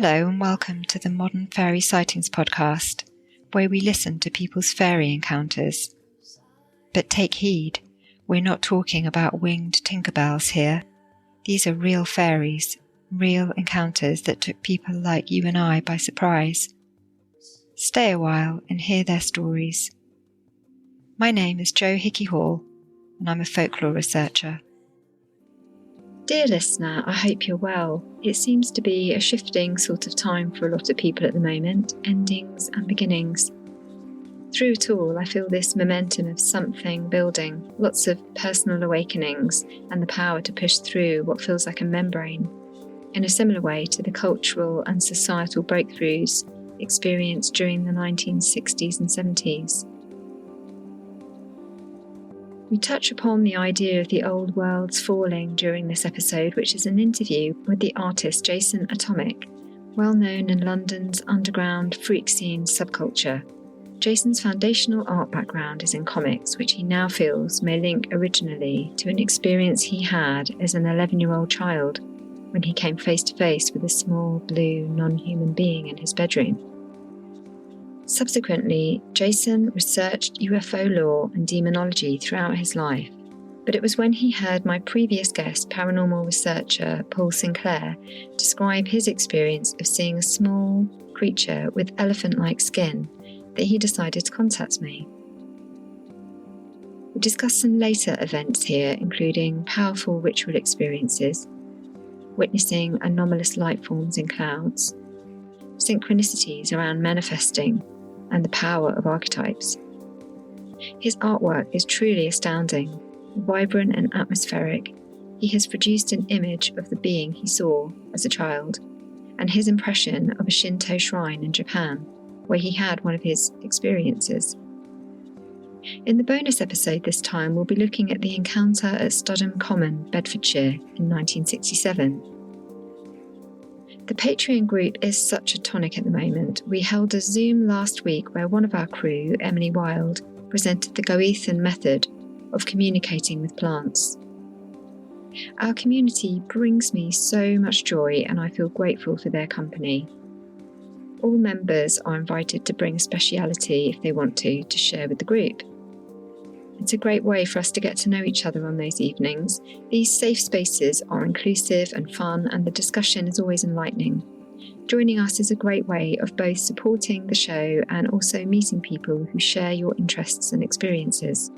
Hello and welcome to the Modern Fairy Sightings Podcast, where we listen to people's fairy encounters. But take heed, we're not talking about winged Tinkerbells here. These are real fairies, real encounters that took people like you and I by surprise. Stay a while and hear their stories. My name is Jo Hickey Hall, and I'm a folklore researcher. Dear listener, I hope you're well. It seems to be a shifting sort of time for a lot of people at the moment, endings and beginnings. Through it all, I feel this momentum of something building, lots of personal awakenings and the power to push through what feels like a membrane, in a similar way to the cultural and societal breakthroughs experienced during the 1960s and 70s. We touch upon the idea of the old worlds falling during this episode, which is an interview with the artist Jason Atomic, well known in London's underground freak scene subculture. Jason's foundational art background is in comics, which he now feels may link originally to an experience he had as an 11-year-old child when he came face to face with a small blue non-human being in his bedroom. Subsequently, Jason researched UFO lore and demonology throughout his life, but it was when he heard my previous guest, paranormal researcher Paul Sinclair, describe his experience of seeing a small creature with elephant-like skin that he decided to contact me. We discussed some later events here, including powerful ritual experiences, witnessing anomalous light forms in clouds, synchronicities around manifesting, and the power of archetypes. His artwork is truly astounding, vibrant and atmospheric. He has produced an image of the being he saw as a child, and his impression of a Shinto shrine in Japan, where he had one of his experiences. In the bonus episode this time, we'll be looking at the encounter at Studham Common, Bedfordshire in 1967. The Patreon group is such a tonic at the moment. We held a Zoom last week where one of our crew, Emily Wilde, presented the Goethian method of communicating with plants. Our community brings me so much joy and I feel grateful for their company. All members are invited to bring a speciality if they want to share with the group. It's a great way for us to get to know each other on those evenings. These safe spaces are inclusive and fun, and the discussion is always enlightening. Joining us is a great way of both supporting the show and also meeting people who share your interests and experiences.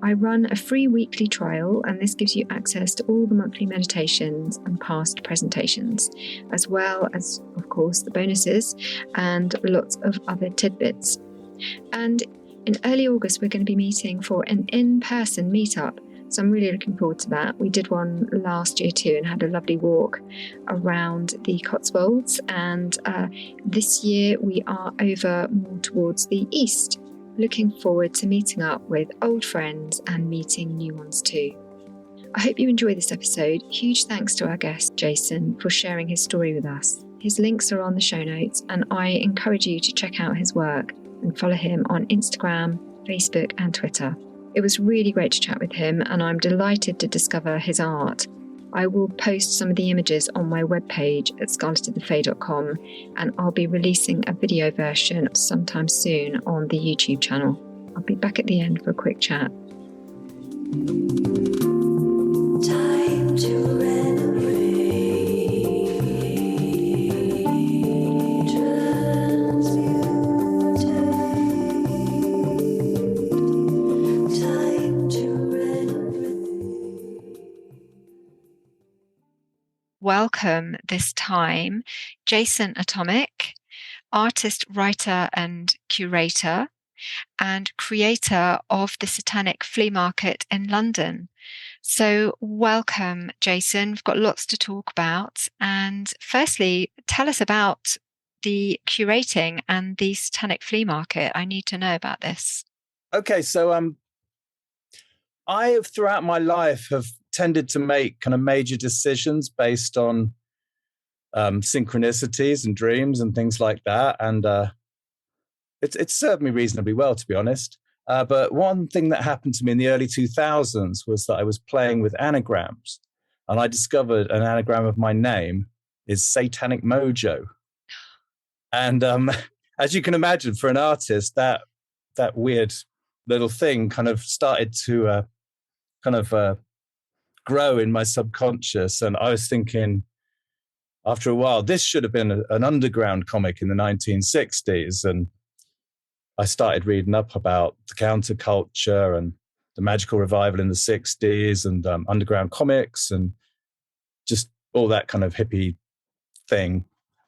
I run a free weekly trial, and this gives you access to all the monthly meditations and past presentations, as well as, of course, the bonuses and lots of other tidbits. And in early August, we're going to be meeting for an in-person meetup, so I'm really looking forward to that. We did one last year too and had a lovely walk around the Cotswolds, and this year we are over more towards the east. Looking forward to meeting up with old friends and meeting new ones too. I hope you enjoy this episode. Huge thanks to our guest, Jason, for sharing his story with us. His links are on the show notes, and I encourage you to check out his work and follow him on Instagram, Facebook and Twitter. It was really great to chat with him, and I'm delighted to discover his art. I will post some of the images on my webpage at scarletofthefae.com, and I'll be releasing a video version sometime soon on the YouTube channel. I'll be back at the end for a quick chat. Time to renovate. Welcome this time, Jason Atomic, artist, writer and curator, and creator of the Satanic flea market in London. So welcome, Jason. We've got lots to talk about. And firstly, tell us about the curating and the Satanic flea market. I need to know about this. Okay, so I have throughout my life have tended to make kind of major decisions based on synchronicities and dreams and things like that. And it's served me reasonably well, to be honest. But one thing that happened to me in the early 2000s was that I was playing with anagrams, and I discovered an anagram of my name is Satanic Mojo. And as you can imagine, for an artist, that weird little thing kind of started to grow in my subconscious. And I was thinking, after a while, this should have been an underground comic in the 1960s. And I started reading up about the counterculture and the magical revival in the 60s and underground comics and just all that kind of hippie thing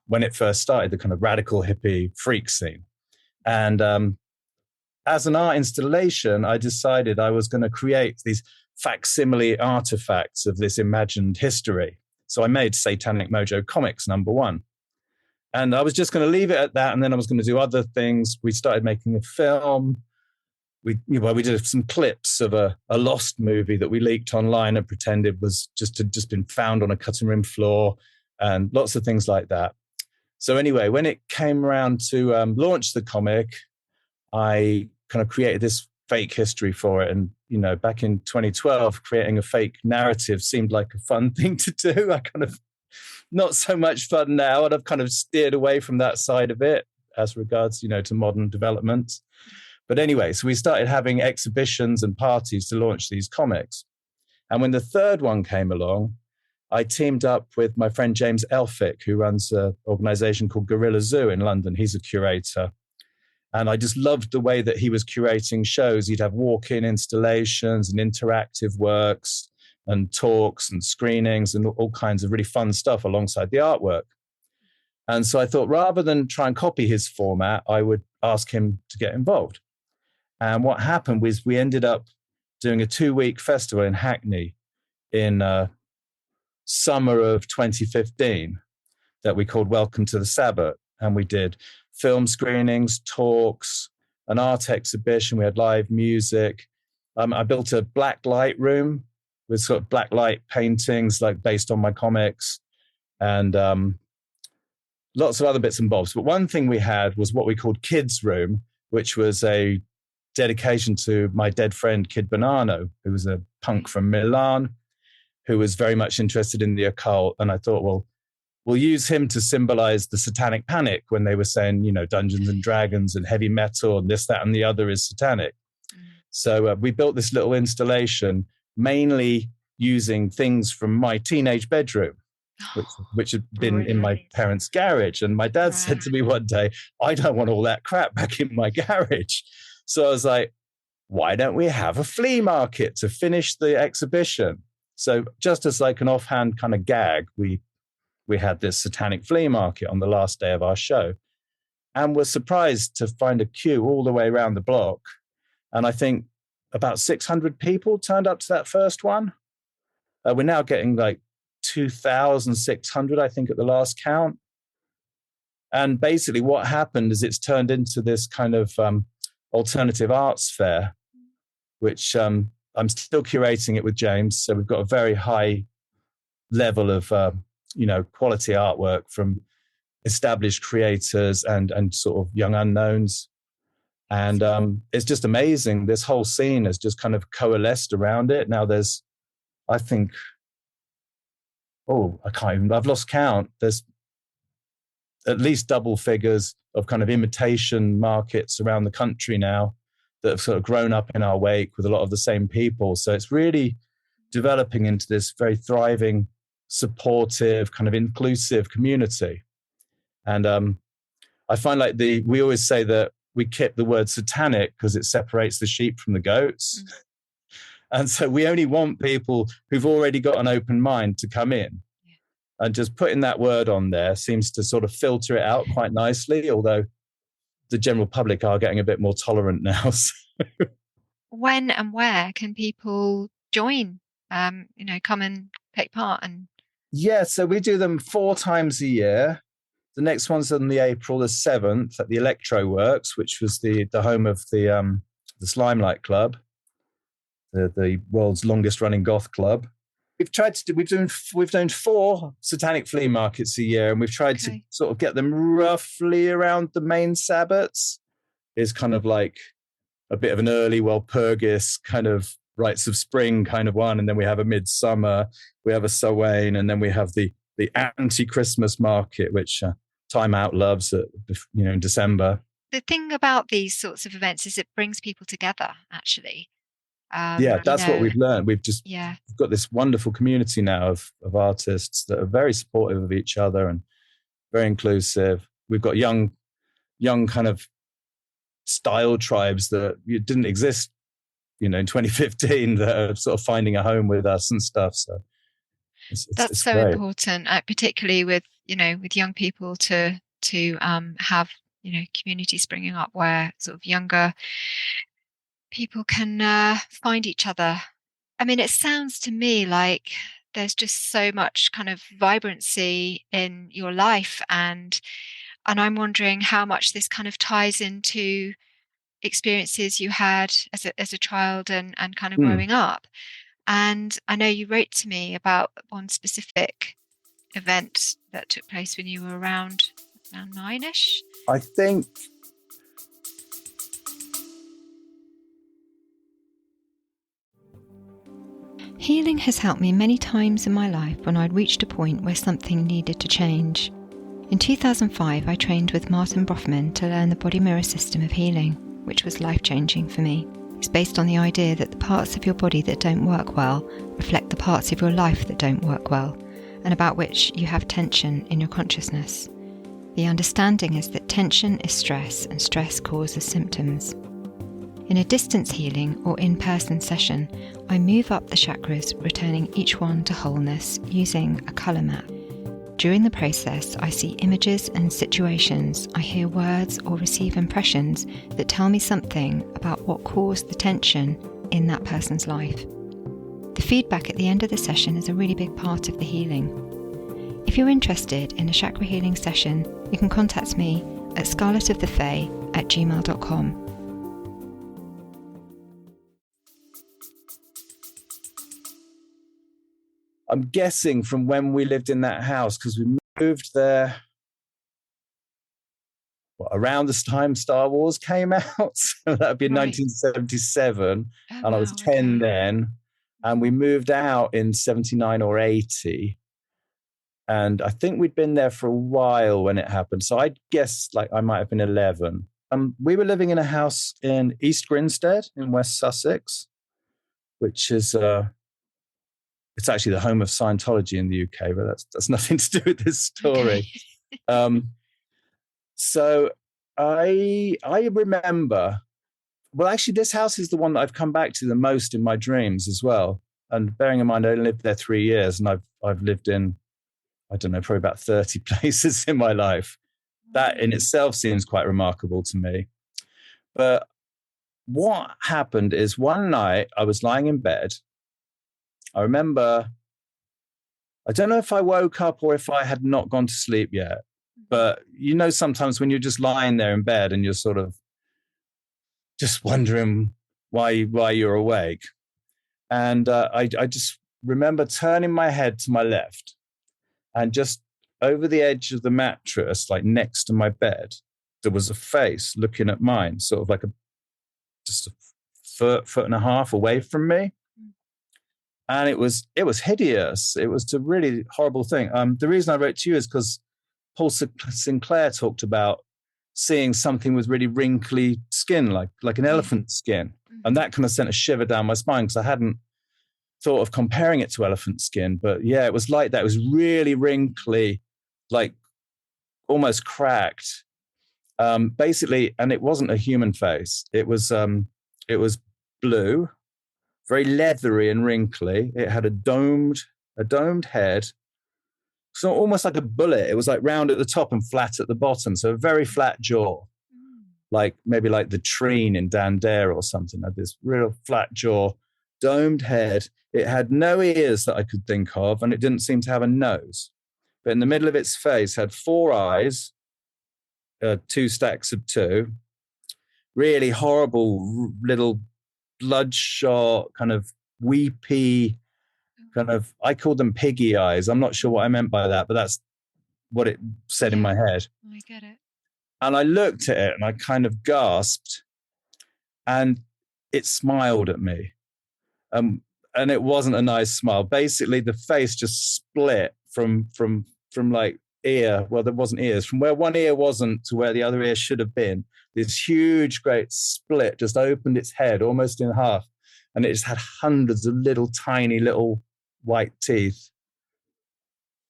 when it first started, the kind of radical hippie freak scene. And as an art installation, I decided I was going to create these facsimile artifacts of this imagined history. So I made Satanic Mojo Comics #1. And I was just going to leave it at that. And then I was going to do other things. We started making a film. We did some clips of a lost movie that we leaked online and pretended was just been found on a cutting room floor and lots of things like that. So anyway, when it came around to launch the comic, I kind of created this fake history for it. And, back in 2012, creating a fake narrative seemed like a fun thing to do. I kind of, not so much fun now. And I've kind of steered away from that side of it as regards, to modern developments. But anyway, so we started having exhibitions and parties to launch these comics. And when the third one came along, I teamed up with my friend James Elphick, who runs an organization called Gorilla Zoo in London. He's a curator. And I just loved the way that he was curating shows. He'd have walk-in installations and interactive works and talks and screenings and all kinds of really fun stuff alongside the artwork. And so I thought, rather than try and copy his format, I would ask him to get involved. And what happened was we ended up doing a 2-week festival in Hackney in summer of 2015 that we called Welcome to the Sabbath. And we did film screenings, talks, an art exhibition. We had live music. I built a black light room with sort of black light paintings, like based on my comics, and lots of other bits and bobs. But one thing we had was what we called Kids Room, which was a dedication to my dead friend, Kid Bonanno, who was a punk from Milan, who was very much interested in the occult. And I thought, well, we'll use him to symbolize the satanic panic when they were saying, Dungeons and Dragons and heavy metal and this, that, and the other is satanic. So we built this little installation, mainly using things from my teenage bedroom, which had been in my parents' garage. And my dad said to me one day, I don't want all that crap back in my garage. So I was like, why don't we have a flea market to finish the exhibition? So just as like an offhand kind of gag, we had this satanic flea market on the last day of our show, and were surprised to find a queue all the way around the block. And I think about 600 people turned up to that first one. We're now getting like 2,600, I think, at the last count. And basically what happened is it's turned into this kind of alternative arts fair, which I'm still curating it with James. So we've got a very high level of, quality artwork from established creators and sort of young unknowns. And it's just amazing. This whole scene has just kind of coalesced around it. Now there's, I think, I've lost count. There's at least double figures of kind of imitation markets around the country now that have sort of grown up in our wake with a lot of the same people. So it's really developing into this very thriving, supportive, kind of inclusive community. And I find like we always say that we kept the word satanic because it separates the sheep from the goats. And so we only want people who've already got an open mind to come in. And just putting that word on there seems to sort of filter it out quite nicely, although the general public are getting a bit more tolerant now. So. When and where can people join, come and take part? Yeah, so we do them 4 times a year. The next one's on the April the 7th at the Electro Works, which was the home of the Slimelight Club, the world's longest running goth club. We've done 4 satanic flea markets a year, and we've tried to sort of get them roughly around the main Sabbats. It's kind of like a bit of an early Walpurgis kind of rites of spring kind of one, and then we have a midsummer, we have a Samhain, and then we have the the anti-Christmas market, which Time Out loves in December. The thing about these sorts of events is it brings people together, actually. That's what we've learned. We've got this wonderful community now of artists that are very supportive of each other and very inclusive. We've got young kind of style tribes that didn't exist, in 2015, that are sort of finding a home with us and stuff. So that's so great. Important, particularly with young people to have community springing up where sort of younger people can find each other. I mean, it sounds to me like there's just so much kind of vibrancy in your life, and I'm wondering how much this kind of ties into experiences you had as a child and kind of growing up. And I know you wrote to me about one specific event that took place when you were around 9-ish. I think. Healing has helped me many times in my life when I'd reached a point where something needed to change. In 2005, I trained with Martin Brofman to learn the body mirror system of healing, which was life-changing for me. It's based on the idea that the parts of your body that don't work well reflect the parts of your life that don't work well, and about which you have tension in your consciousness. The understanding is that tension is stress, and stress causes symptoms. In a distance healing or in-person session, I move up the chakras, returning each one to wholeness using a colour map. During the process, I see images and situations, I hear words or receive impressions that tell me something about what caused the tension in that person's life. The feedback at the end of the session is a really big part of the healing. If you're interested in a chakra healing session, you can contact me at scarletofthefae@gmail.com. I'm guessing from when we lived in that house, because we moved there around the time Star Wars came out. That would be 1977. And I was 10 then. And we moved out in 79 or 80. And I think we'd been there for a while when it happened. So I guess I might have been 11. We were living in a house in East Grinstead in West Sussex, which is... it's actually the home of Scientology in the UK, but that's nothing to do with this story. Okay. So I remember, well, actually, this house is the one that I've come back to the most in my dreams as well. And bearing in mind, I only lived there 3 years, and I've lived in, I don't know, probably about 30 places in my life. That in itself seems quite remarkable to me. But what happened is one night I was lying in bed. I remember, I don't know if I woke up or if I had not gone to sleep yet, but sometimes when you're just lying there in bed and you're sort of just wondering why you're awake. And I just remember turning my head to my left, and just over the edge of the mattress, next to my bed, there was a face looking at mine, sort of just a foot and a half away from me. And it was hideous. It was a really horrible thing. The reason I wrote to you is because Paul Sinclair talked about seeing something with really wrinkly skin, like an elephant skin. And that kind of sent a shiver down my spine, because I hadn't thought of comparing it to elephant skin. But yeah, it was like that. It was really wrinkly, almost cracked. Basically, and it wasn't a human face. It was blue, very leathery and wrinkly. It had a domed head, so almost like a bullet. It was round at the top and flat at the bottom, so a very flat jaw, maybe like the treen in Dan Dare or something. Had this real flat jaw, domed head. It had no ears that I could think of, and it didn't seem to have a nose. But in the middle of its face had 4 eyes, 2 stacks of 2, really horrible little bloodshot, kind of weepy, kind of, I called them piggy eyes. I'm not sure what I meant by that, but that's what it said in my head. I get it. And I looked at it and I kind of gasped, and it smiled at me. And it wasn't a nice smile. Basically, the face just split from like ear. Well, there wasn't ears. From where one ear wasn't to where the other ear should have been. This huge, great split just opened its head almost in half, and it just had hundreds of little, tiny, little white teeth.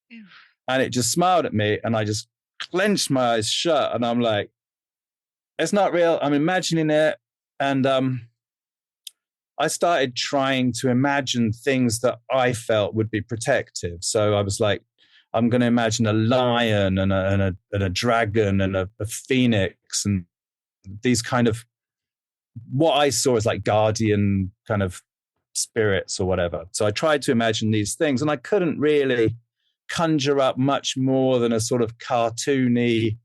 Ew. And it just smiled at me, and I just clenched my eyes shut, and I'm like, it's not real. I'm imagining it. And I started trying to imagine things that I felt would be protective. So I was like, I'm going to imagine a lion and a dragon and a phoenix and these kind of, what I saw as like guardian kind of spirits or whatever. So I tried to imagine these things, and I couldn't really conjure up much more than a sort of cartoony,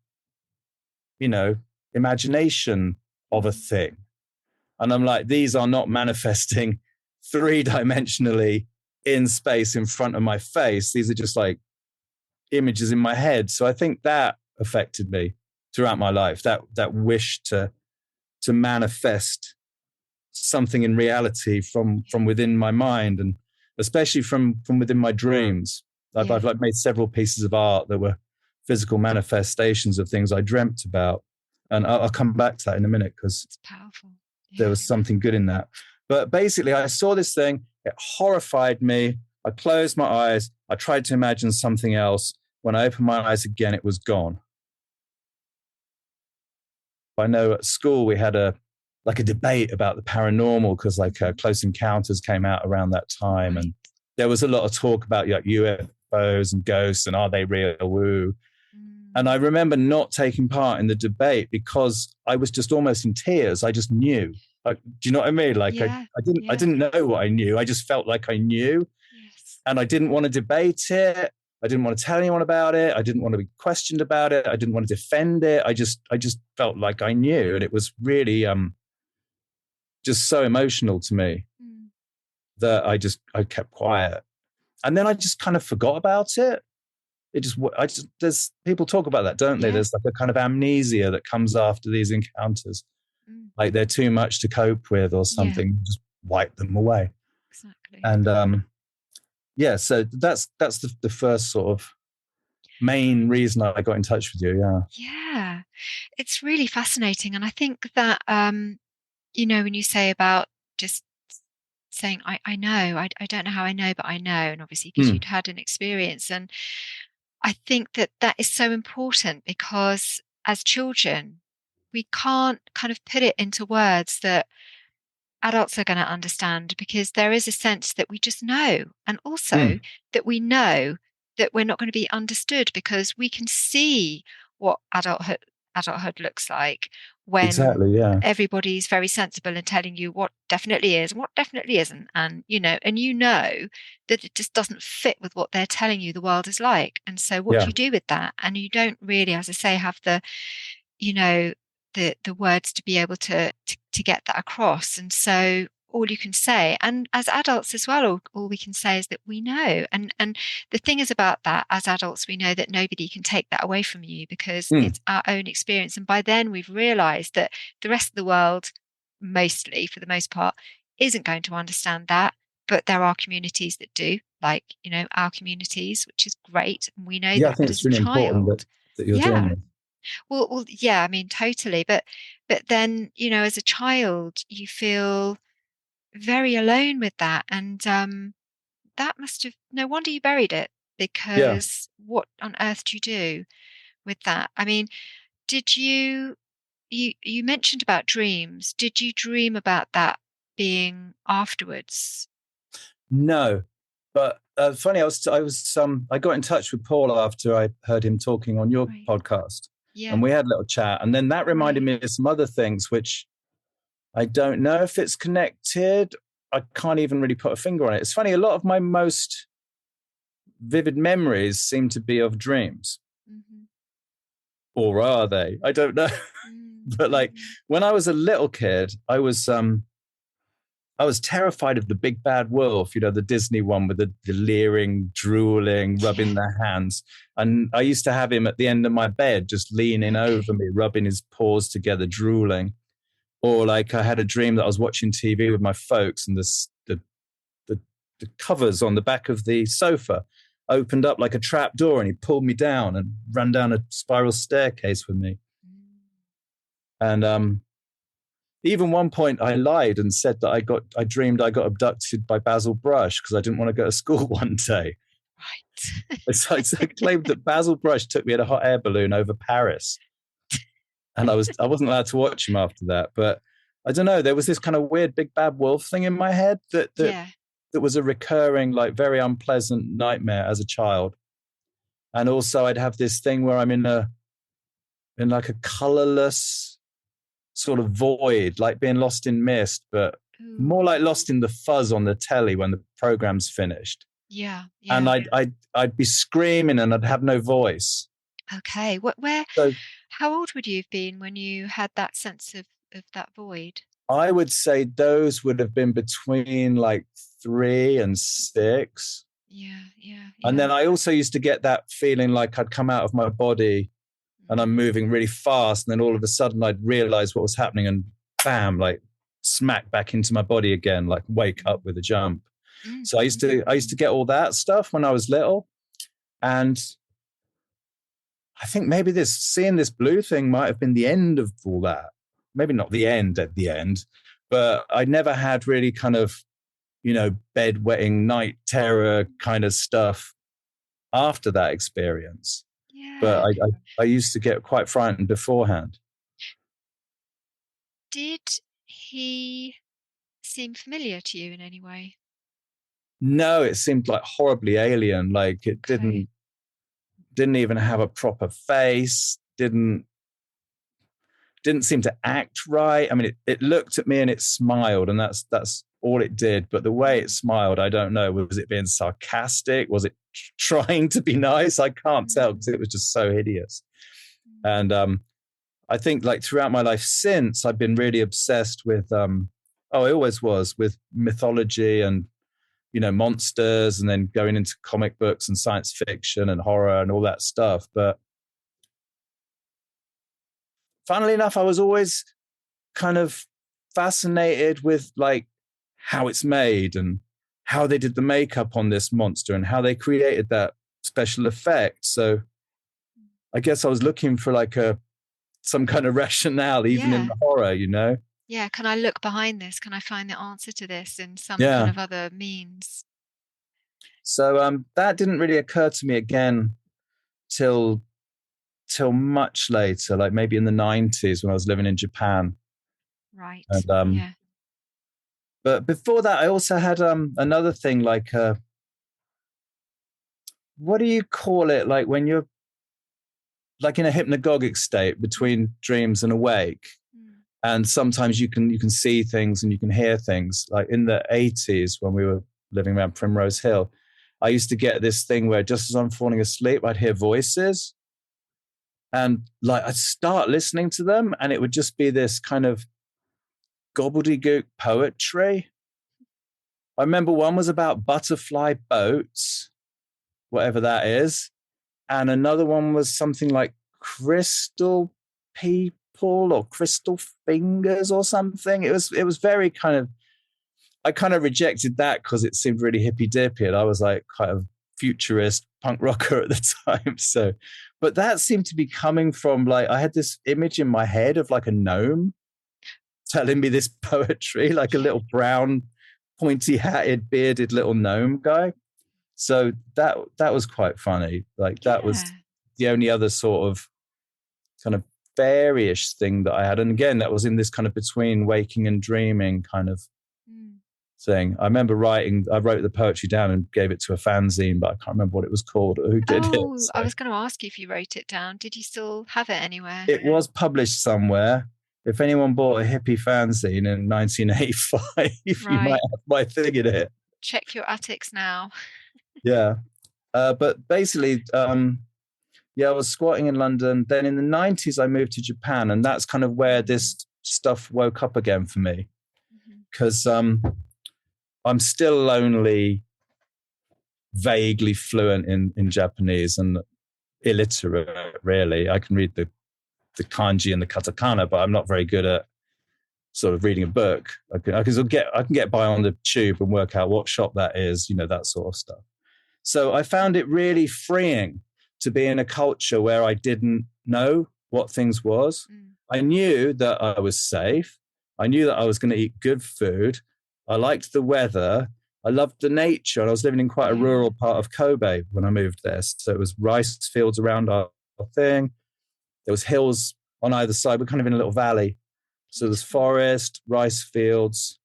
imagination of a thing. And I'm like, these are not manifesting three-dimensionally in space in front of my face. These are just like images in my head. So I think that affected me throughout my life, that wish to manifest something in reality from within my mind, and especially from within my dreams. I've like made several pieces of art that were physical manifestations of things I dreamt about. And I'll come back to that in a minute, because It's powerful. there was something good in that. But basically, I saw this thing. It horrified me. I closed my eyes. I tried to imagine something else. When I opened my eyes again, it was gone. I know at school we had a debate about the paranormal, because Close Encounters came out around that time. And there was a lot of talk about like UFOs and ghosts and are they real? Woo. And I remember not taking part in the debate because I was just almost in tears. I just knew. Do you know what I mean? Like I didn't know what I knew. I just felt like I knew. Yes. And I didn't want to debate it. I didn't want to tell anyone about it. I didn't want to be questioned about it. I didn't want to defend it. I just felt like I knew. And it was really just so emotional to me that I kept quiet. And then I just kind of forgot about it. There's people talk about that, don't they? Yeah. There's like a kind of amnesia that comes after these encounters. Like they're too much to cope with or something. Yeah. Just wipe them away. Exactly. And so that's the first sort of main reason I got in touch with you. Yeah. It's really fascinating. And I think that, when you say about just saying, I know, I don't know how I know, but I know. And obviously because you'd had an experience. And I think that is so important, because as children, we can't kind of put it into words that adults are going to understand, because there is a sense that we just know. And also that we know that we're not going to be understood, because we can see what adulthood looks like when everybody's very sensible and telling you what definitely is and what definitely isn't. And, that it just doesn't fit with what they're telling you the world is like. And so what do you do with that? And you don't really, as I say, have the words to be able to get that across. And so all you can say, and as adults as well, all we can say is that we know. And the thing is about that, as adults, we know that nobody can take that away from you, because it's our own experience. And by then we've realized that the rest of the world, mostly for the most part, isn't going to understand that. But there are communities that do, like, our communities, which is great. And we know that I think as it's really important that you're doing this. Well, yeah, I mean, totally. But then, as a child, you feel very alone with that. And that must have, no wonder you buried it, because what on earth do you do with that? I mean, did you mentioned about dreams. Did you dream about that being afterwards? No, but funny, I got in touch with Paul after I heard him talking on your podcast. Yeah. And we had a little chat. And then that reminded me of some other things, which I don't know if it's connected. I can't even really put a finger on it. It's funny, a lot of my most vivid memories seem to be of dreams. Or are they? I don't know. But like when I was a little kid, I was terrified of the big bad wolf, the Disney one with the leering, drooling, rubbing their hands. And I used to have him at the end of my bed, just leaning over me, rubbing his paws together, drooling. Or like I had a dream that I was watching TV with my folks, and the covers on the back of the sofa opened up like a trap door and he pulled me down and ran down a spiral staircase with me. And even one point I lied and said that I dreamed I got abducted by Basil Brush because I didn't want to go to school one day. Right. So I claimed that Basil Brush took me in a hot air balloon over Paris. And I wasn't allowed to watch him after that. But I don't know, there was this kind of weird big bad wolf thing in my head that was a recurring, like very unpleasant nightmare as a child. And also I'd have this thing where I'm in like a colorless sort of void, like being lost in mist, but more like lost in the fuzz on the telly when the program's finished. Yeah. And I'd be screaming and I'd have no voice. Okay. How old would you have been when you had that sense of that void? I would say those would have been between like 3 and 6. Yeah. And then I also used to get that feeling like I'd come out of my body and I'm moving really fast. And then all of a sudden I'd realize what was happening and bam, like smack back into my body again, like wake up with a jump. So I used to get all that stuff when I was little. And I think maybe seeing this blue thing might have been the end of all that. Maybe not the end at the end, but I never had really kind of, bedwetting night terror kind of stuff after that experience. Yeah. But I used to get quite frightened beforehand. Did he seem familiar to you in any way? No, it seemed like horribly alien. Like it didn't even have a proper face, didn't seem to act right. I mean, it looked at me and it smiled, and that's all it did. But the way it smiled, I don't know. Was it being sarcastic? Was it trying to be nice? I can't tell because it was just so hideous. And I think like throughout my life since, I've been really obsessed with, I always was, with mythology and, monsters, and then going into comic books and science fiction and horror and all that stuff. But funnily enough, I was always kind of fascinated with like how it's made and how they did the makeup on this monster and how they created that special effect. So I guess I was looking for like some kind of rationale, even in the horror, Yeah. Can I look behind this? Can I find the answer to this in some kind of other means? So that didn't really occur to me again till much later, like maybe in the 90s when I was living in Japan. Right. And, but before that, I also had another thing like, what do you call it? Like when you're like in a hypnagogic state between dreams and awake. And sometimes you can see things and you can hear things. Like in the 80s when we were living around Primrose Hill, I used to get this thing where just as I'm falling asleep, I'd hear voices. And like I'd start listening to them and it would just be this kind of gobbledygook poetry. I remember one was about butterfly boats, whatever that is. And another one was something like crystal people or crystal fingers or something. It was very kind of, I kind of rejected that because it seemed really hippy dippy. And I was like kind of futurist punk rocker at the time. So, but that seemed to be coming from like, I had this image in my head of like a gnome telling me this poetry, like a little brown, pointy hatted, bearded little gnome guy. So that was quite funny. Like that was the only other sort of kind of fairyish thing that I had. And again, that was in this kind of between waking and dreaming kind of thing. I remember I wrote the poetry down and gave it to a fanzine, but I can't remember what it was called or who did it. So. I was going to ask you if you wrote it down. Did you still have it anywhere? It was published somewhere. If anyone bought a hippie fanzine in 1985, you might have my thing in it. Check your attics now. Yeah. But basically, I was squatting in London. Then in the 90s, I moved to Japan. And that's kind of where this stuff woke up again for me. Because I'm still only vaguely fluent in Japanese and illiterate, really. I can read the kanji and the katakana, but I'm not very good at sort of reading a book. I can get by on the tube and work out what shop that is, that sort of stuff. So I found it really freeing to be in a culture where I didn't know what things was. I knew that I was safe. I knew that I was going to eat good food. I liked the weather. I loved the nature. And I was living in quite a rural part of Kobe when I moved there. So it was rice fields around our thing. There was hills on either side. We're kind of in a little valley. So there's forest, rice fields,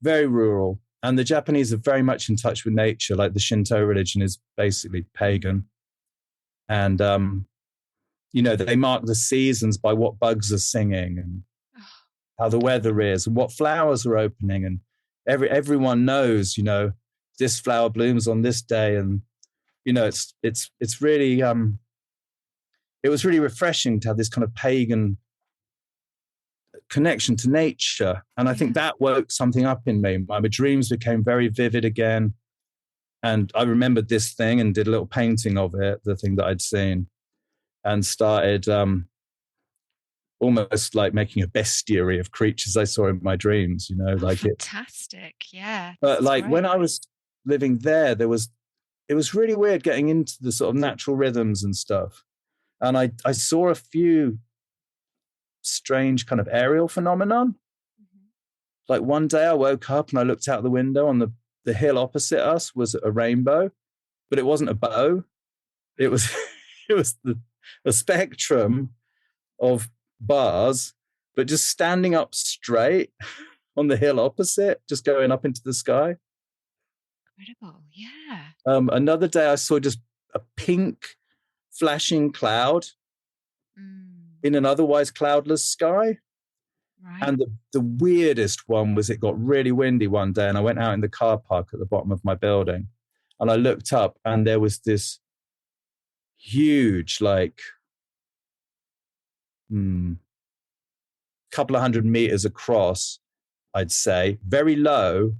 very rural. And the Japanese are very much in touch with nature. Like the Shinto religion is basically pagan. And, they mark the seasons by what bugs are singing and how the weather is and what flowers are opening. And everyone knows, this flower blooms on this day. And, it's really, it was really refreshing to have this kind of pagan connection to nature. And I think that woke something up in me. My dreams became very vivid again. And I remembered this thing and did a little painting of it, the thing that I'd seen, and started almost like making a bestiary of creatures I saw in my dreams, Fantastic. Yeah. But like when I was living there, it was really weird getting into the sort of natural rhythms and stuff. And I saw a few strange kind of aerial phenomenon. Like one day I woke up and I looked out the window on the hill opposite us was a rainbow, but it wasn't a bow. It was a spectrum of bars, but just standing up straight on the hill opposite, just going up into the sky. Incredible, yeah. Another day I saw just a pink flashing cloud in an otherwise cloudless sky. Right. And the weirdest one was it got really windy one day and I went out in the car park at the bottom of my building and I looked up and there was this huge, like, couple of 100 meters across, I'd say, very low,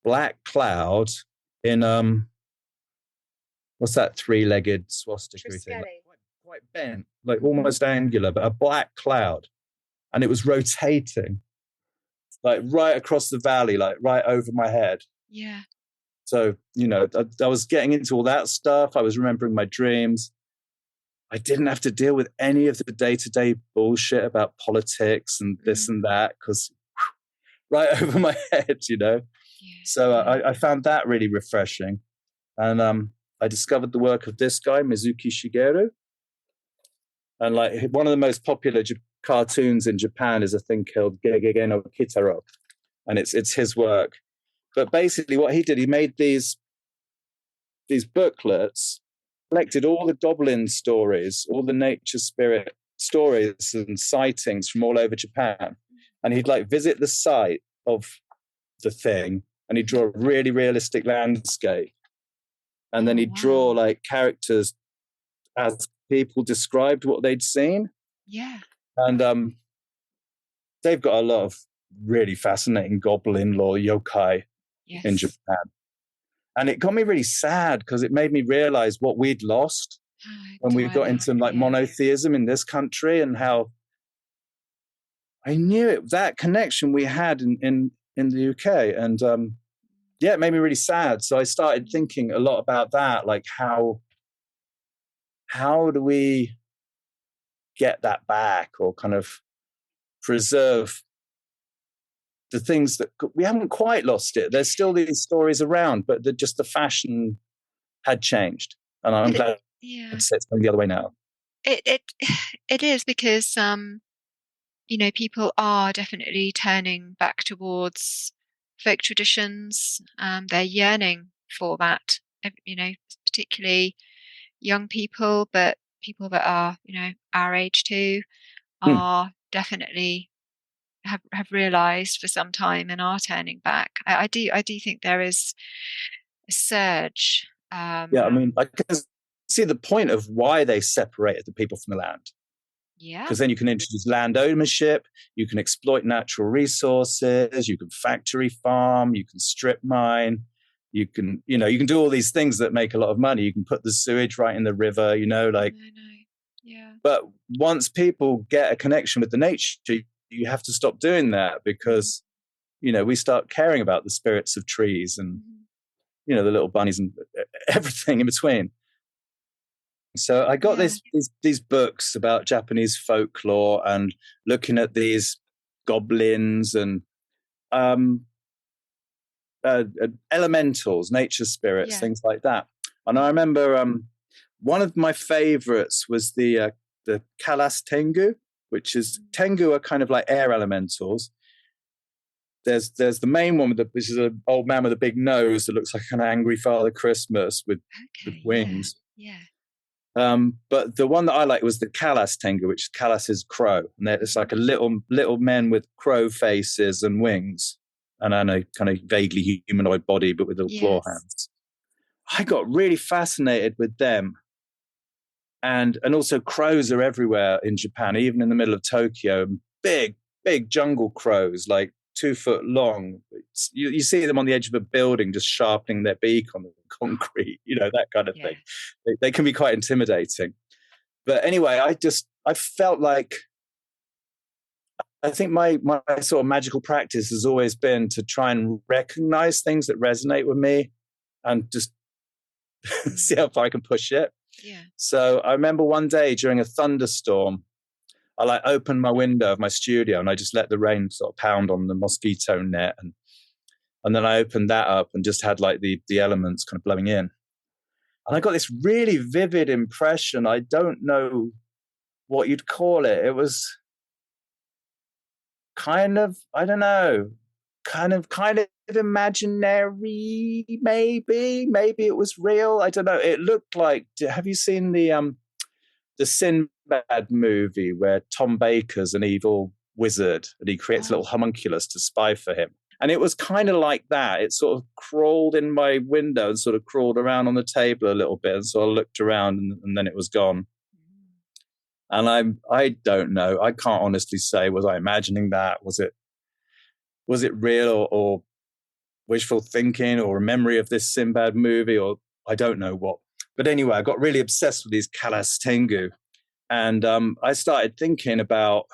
black cloud in, what's that three-legged swastika thing? Like, quite bent, like almost angular, but a black cloud. And it was rotating, like right across the valley, like right over my head. Yeah. So, I was getting into all that stuff. I was remembering my dreams. I didn't have to deal with any of the day-to-day bullshit about politics and this and that, because right over my head, Yeah. So I found that really refreshing. And I discovered the work of this guy, Mizuki Shigeru. And like one of the most popular cartoons in Japan is a thing called Gegege no Kitaro. And it's his work. But basically what he did, he made these booklets, collected all the goblin stories, all the nature spirit stories and sightings from all over Japan. And he'd like visit the site of the thing and he'd draw a really realistic landscape. And then he'd draw like characters as people described what they'd seen. Yeah. And they've got a lot of really fascinating goblin lore, yokai in Japan. And it got me really sad because it made me realize what we'd lost when we got into like monotheism in this country, and how I knew it, that connection we had in the UK. And it made me really sad. So I started thinking a lot about that, like how do we get that back or kind of preserve the things that we haven't quite lost it. There's still these stories around, but the fashion had changed. And I'm glad it's going the other way now. It is because, people are definitely turning back towards folk traditions. They're yearning for that, particularly young people, but people that are, our age too, are definitely have realized for some time and are turning back. I do think there is a surge. I mean, I can see the point of why they separated the people from the land. Yeah. Because then you can introduce land ownership, you can exploit natural resources, you can factory farm, you can strip mine, you can do all these things that make a lot of money. You can put the sewage right in the river, like. I know. Yeah. But once people get a connection with the nature, you have to stop doing that because, we start caring about the spirits of trees and the little bunnies and everything in between. So I got these books about Japanese folklore and looking at these goblins and elementals, nature spirits, things like that. And I remember one of my favorites was the Kalas Tengu, which is Tengu are kind of like air elementals. There's the main one which is an old man with a big nose that looks like an angry Father Christmas with wings. Yeah. But the one that I like was the Kalas Tengu, which Kalas is crow, and it's like a little men with crow faces and wings, and a kind of vaguely humanoid body, but with little claw hands. I got really fascinated with them, and also crows are everywhere in Japan, even in the middle of Tokyo. Big jungle crows, like 2 foot long. You see them on the edge of a building, just sharpening their beak on the concrete, that kind of thing. They can be quite intimidating. But anyway, I felt like, I think my sort of magical practice has always been to try and recognize things that resonate with me and just see how far I can push it. Yeah. So I remember one day during a thunderstorm, I opened my window of my studio and I just let the rain sort of pound on the mosquito net. And then I opened that up and just had like the elements kind of blowing in. And I got this really vivid impression. I don't know what you'd call it. It was kind of, I don't know, kind of imaginary, maybe it was real. I don't know. It looked like, have you seen the Sinbad movie where Tom Baker's an evil wizard and he creates a little homunculus to spy for him? And it was kind of like that. It sort of crawled in my window and sort of crawled around on the table a little bit, and so I looked around and then it was gone. And I don't know. I can't honestly say, was I imagining that? Was it real or wishful thinking or a memory of this Sinbad movie, or I don't know what. But anyway, I got really obsessed with these Kalas Tengu. And I started thinking about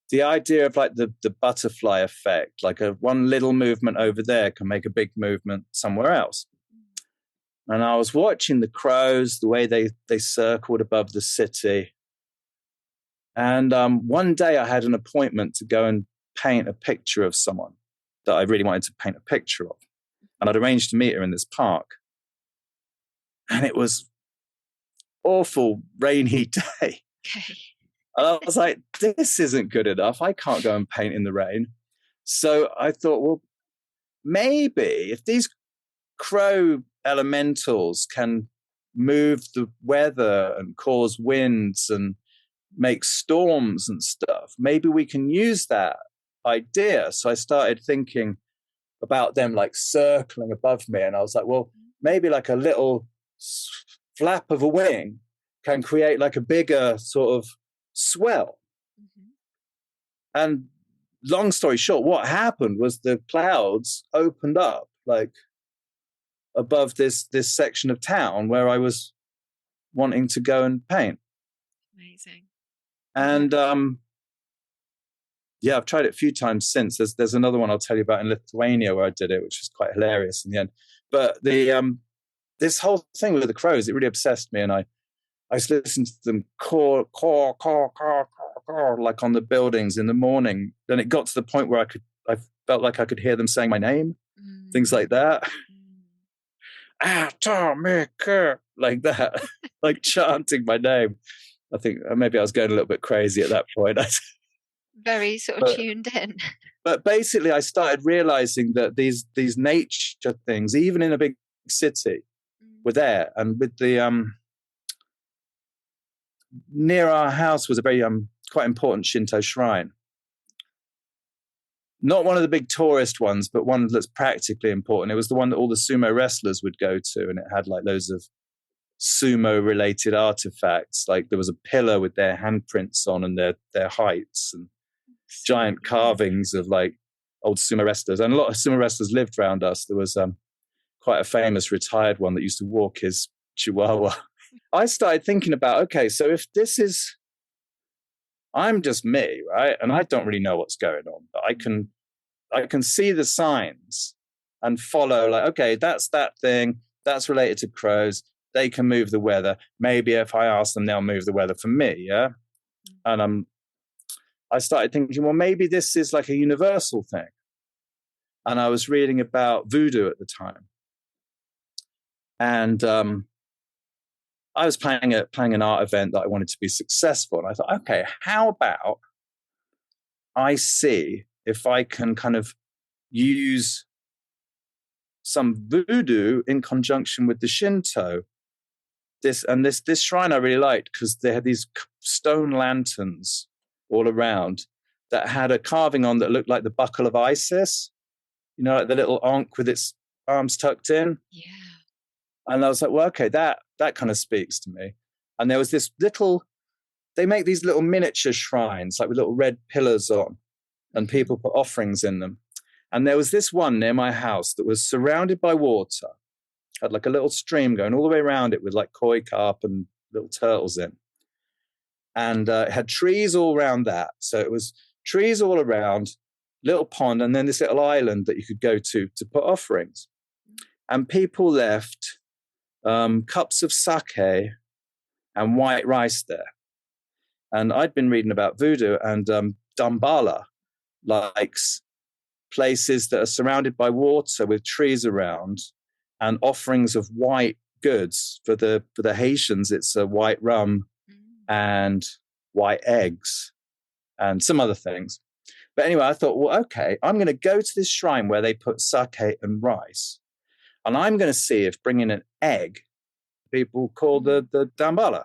the idea of like the butterfly effect, like one little movement over there can make a big movement somewhere else. And I was watching the crows, the way they circled above the city. And one day I had an appointment to go and paint a picture of someone that I really wanted to paint a picture of. And I'd arranged to meet her in this park. And it was awful rainy day. Okay. And I was like, this isn't good enough. I can't go and paint in the rain. So I thought, well, maybe if these crow elementals can move the weather and cause winds and make storms and stuff, maybe we can use that idea. So I started thinking about them like circling above me. And I was like, well, maybe like a little flap of a wing can create like a bigger sort of swell. And long story short, what happened was the clouds opened up like above this section of town where I was wanting to go and paint. Amazing. And I've tried it a few times since. There's another one I'll tell you about in Lithuania where I did it, which was quite hilarious in the end. But this whole thing with the crows, it really obsessed me, and I listened to them caw, like on the buildings in the morning. Then it got to the point where I felt like I could hear them saying my name, things like that. Atomic, like that, like chanting my name. I think maybe I was going a little bit crazy at that point. Very sort of tuned in. But basically, I started realizing that these nature things, even in a big city, were there. And with the near our house was a very quite important Shinto shrine. Not one of the big tourist ones, but one that's practically important. It was the one that all the sumo wrestlers would go to, and it had like loads of sumo-related artifacts. Like there was a pillar with their handprints on and their heights, and giant carvings of like old sumo wrestlers. And a lot of sumo wrestlers lived around us. There was quite a famous retired one that used to walk his chihuahua. I started thinking about, okay, so if this is, I'm just me, right? And I don't really know what's going on, but I can see the signs. and follow, like, okay, that's that thing, that's related to crows. They can move the weather. Maybe if I ask them, they'll move the weather for me, yeah? And I started thinking, well, maybe this is like a universal thing. And I was reading about voodoo at the time. And I was planning an art event that I wanted to be successful. And I thought, okay, how about I see if I can kind of use some voodoo in conjunction with the Shinto. This shrine I really liked because they had these stone lanterns all around that had a carving on that looked like the buckle of Isis, you know, like the little ankh with its arms tucked in. Yeah. And I was like, well, okay, that kind of speaks to me. And there was this they make these little miniature shrines, like with little red pillars on, and people put offerings in them. And there was this one near my house that was surrounded by water, had like a little stream going all the way around it with like koi carp and little turtles in. And it had trees all around that. So it was trees all around, little pond, and then this little island that you could go to put offerings. And people left cups of sake and white rice there. And I'd been reading about voodoo, and Dhamballa likes places that are surrounded by water with trees around and offerings of white goods. For the Haitians, it's a white rum and white eggs and some other things. But anyway, I thought, well, okay, I'm going to go to this shrine where they put sake and rice, and I'm going to see if bringing an egg, people call the Dhamballa.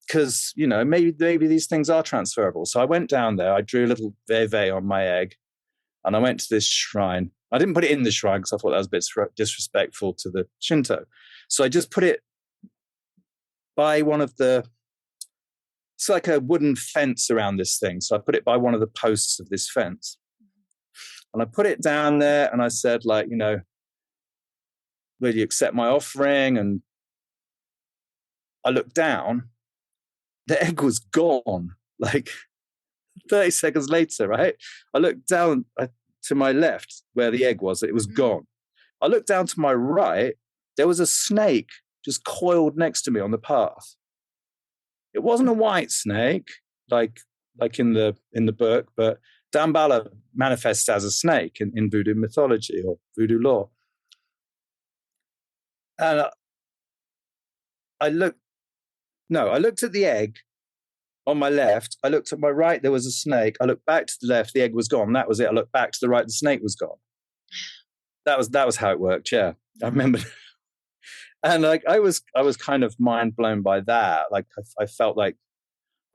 Because, you know, maybe these things are transferable. So I went down there, I drew a little veve on my egg, and I went to this shrine. I didn't put it in the shrine because I thought that was a bit disrespectful to the Shinto. So I just put it by one of it's like a wooden fence around this thing. So I put it by one of the posts of this fence. And I put it down there, and I said, like, you know, will you accept my offering? And I looked down, the egg was gone, like 30 seconds later, right? I looked down to my left where the egg was, it was gone. I looked down to my right, there was a snake just coiled next to me on the path. It wasn't a white snake, like in the book, but Dhamballa manifests as a snake in voodoo mythology or voodoo lore. And I looked at the egg on my left. I looked at my right, there was a snake. I looked back to the left, the egg was gone. That was it. I looked back to the right, the snake was gone. That was how it worked. Yeah, I remember. And like I was kind of mind blown by that. Like I felt like,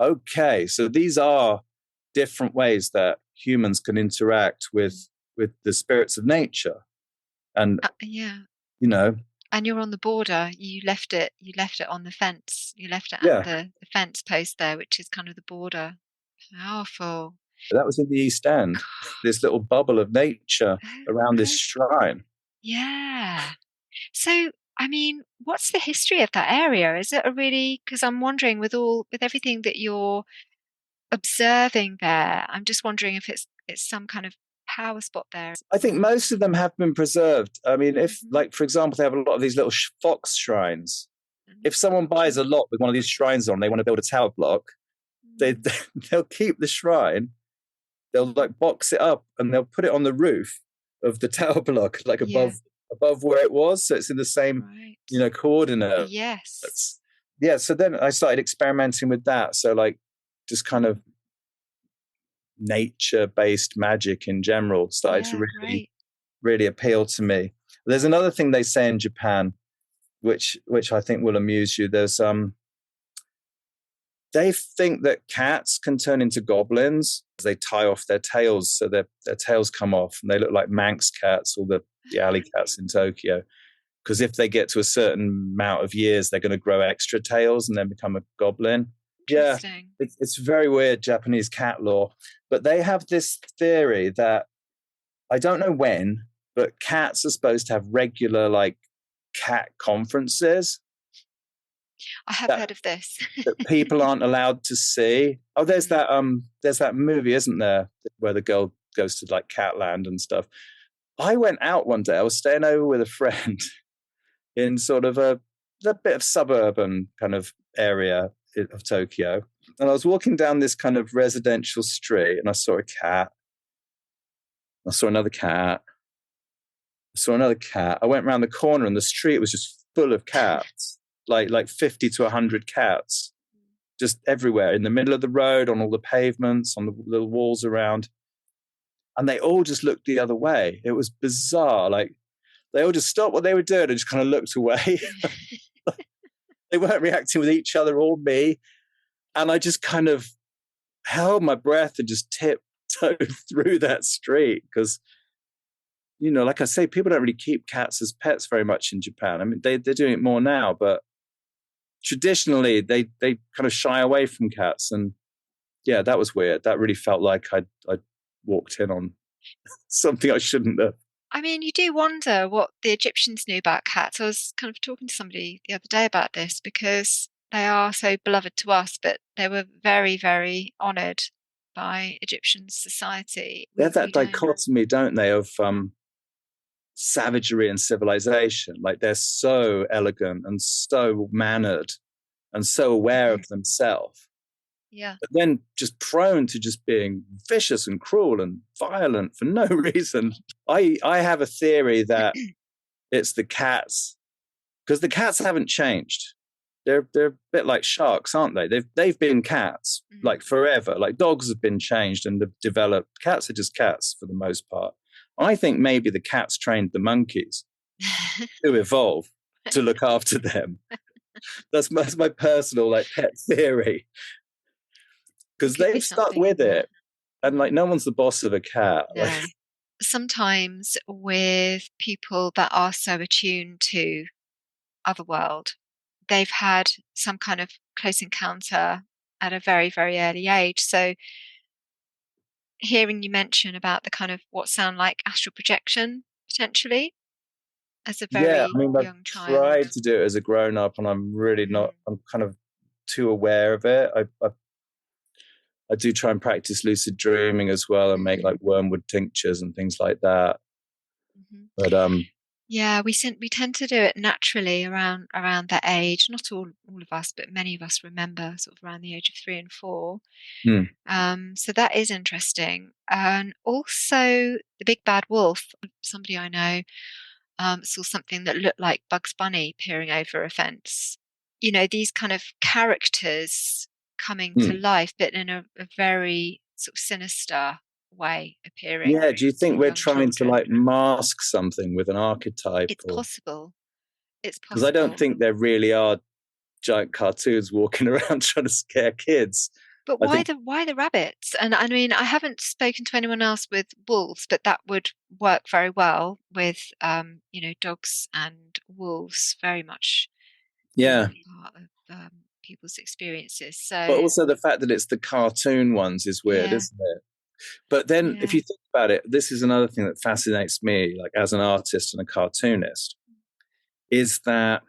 okay, so these are different ways that humans can interact with the spirits of nature, and yeah, you know. And you're on the border. You left it on the fence. You left it at the fence post there, which is kind of the border. Powerful. That was in the East End. This little bubble of nature around this shrine. Yeah. So, I mean, what's the history of that area? Is it because I'm wondering with everything that you're observing there, I'm just wondering if it's some kind of power spot there. I think most of them have been preserved. I mean, if, like, for example, they have a lot of these little fox shrines. If someone buys a lot with one of these shrines on, they want to build a tower block, they'll keep the shrine, they'll like box it up, and they'll put it on the roof of the tower block, like above where it was, so it's in the same coordinate. Yes. So then I started experimenting with that. So like just kind of nature-based magic in general started to really appeal to me. There's another thing they say in Japan, which I think will amuse you. There's they think that cats can turn into goblins. They tie off their tails, so their tails come off, and they look like Manx cats or the alley cats in Tokyo. Because if they get to a certain amount of years, they're going to grow extra tails and then become a goblin. Yeah, it's very weird Japanese cat lore. But they have this theory that, I don't know when, but cats are supposed to have regular like cat conferences. I have heard of this. That people aren't allowed to see. Oh, there's that movie, isn't there, where the girl goes to like Catland and stuff. I went out one day. I was staying over with a friend in sort of a bit of suburban kind of area of Tokyo. And I was walking down this kind of residential street and I saw a cat. I saw another cat. I saw another cat. I went around the corner and the street was just full of cats, like 50 to 100 cats, just everywhere, in the middle of the road, on all the pavements, on the little walls around. And they all just looked the other way. It was bizarre. Like, they all just stopped what they were doing and just kind of looked away. They weren't reacting with each other or me. And I just kind of held my breath and just tiptoed through that street because, you know, like I say, people don't really keep cats as pets very much in Japan. I mean, they're doing it more now, but traditionally they kind of shy away from cats. And yeah, that was weird. That really felt like I'd walked in on something I shouldn't have. I mean, you do wonder what the Egyptians knew about cats. I was kind of talking to somebody the other day about this because they are so beloved to us, but they were very, very honoured by Egyptian society. They have that dichotomy, don't they, of savagery and civilization. Like, they're so elegant and so mannered and so aware of themselves. Yeah. But then just prone to just being vicious and cruel and violent for no reason. I have a theory that it's the cats, because the cats haven't changed. They're a bit like sharks, aren't they? They've been cats like forever. Like, dogs have been changed and have developed. Cats are just cats for the most part. I think maybe the cats trained the monkeys to evolve to look after them. That's my personal like pet theory. Because they've stuck with it. And like, no one's the boss of a cat. No. Sometimes with people that are so attuned to otherworld, they've had some kind of close encounter at a very, very early age. So hearing you mention about the kind of what sound like astral projection potentially as a very young child. I've tried to do it as a grown up and I'm really not, I'm kind of too aware of it. I do try and practice lucid dreaming as well and make like wormwood tinctures and things like that. But yeah, we tend to do it naturally around that age. Not all of us, but many of us remember sort of around the age of 3 and 4. So that is interesting. And also the big bad wolf. Somebody I know saw something that looked like Bugs Bunny peering over a fence. You know, these kind of characters coming to life, but in a very sort of sinister way appearing. Yeah, do you think we're trying to like mask something with an archetype? It's possible. It's possible. Because I don't think there really are giant cartoons walking around trying to scare kids. But why the rabbits? And I mean, I haven't spoken to anyone else with wolves, but that would work very well with you know, dogs and wolves very much. Yeah. Part of people's experiences. So, but also the fact that it's the cartoon ones is weird, isn't it? But then if you think about it, this is another thing that fascinates me, like as an artist and a cartoonist, is that,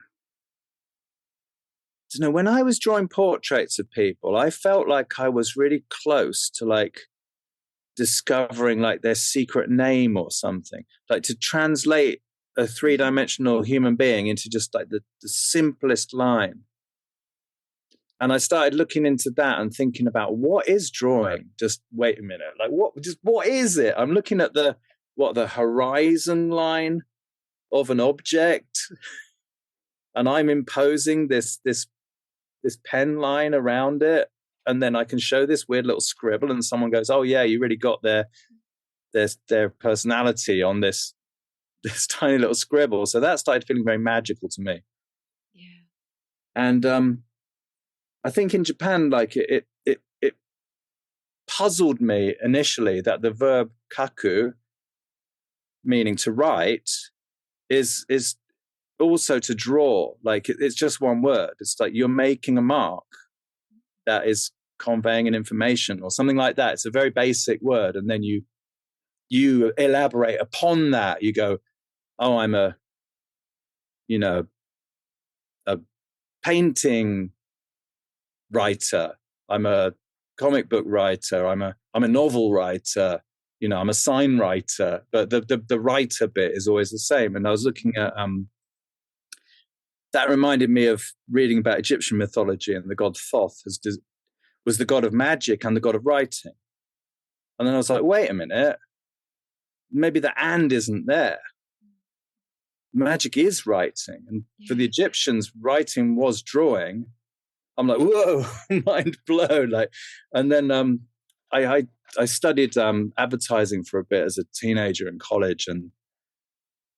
you know, when I was drawing portraits of people, I felt like I was really close to like discovering like their secret name or something, like to translate a 3-dimensional human being into just like the simplest line. And I started looking into that and thinking about what is drawing? Just wait a minute. Like what is it? I'm looking at the horizon line of an object and I'm imposing this pen line around it. And then I can show this weird little scribble and someone goes, oh yeah, you really got their personality on this tiny little scribble. So that started feeling very magical to me. Yeah. And I think in Japan, like it puzzled me initially that the verb kaku, meaning to write, is also to draw. Like it's just one word. It's like you're making a mark that is conveying an information or something like that. It's a very basic word, and then you elaborate upon that. You go, oh, I'm a painting writer, I'm a comic book writer, I'm a novel writer, I'm a sign writer, but the writer bit is always the same. And I was looking at that reminded me of reading about Egyptian mythology, and the god Thoth was the god of magic and the god of writing. And then I was like, wait a minute, maybe the and isn't there. Magic is writing. And for the Egyptians, writing was drawing. I'm like, whoa, mind blown. And then I studied advertising for a bit as a teenager in college, and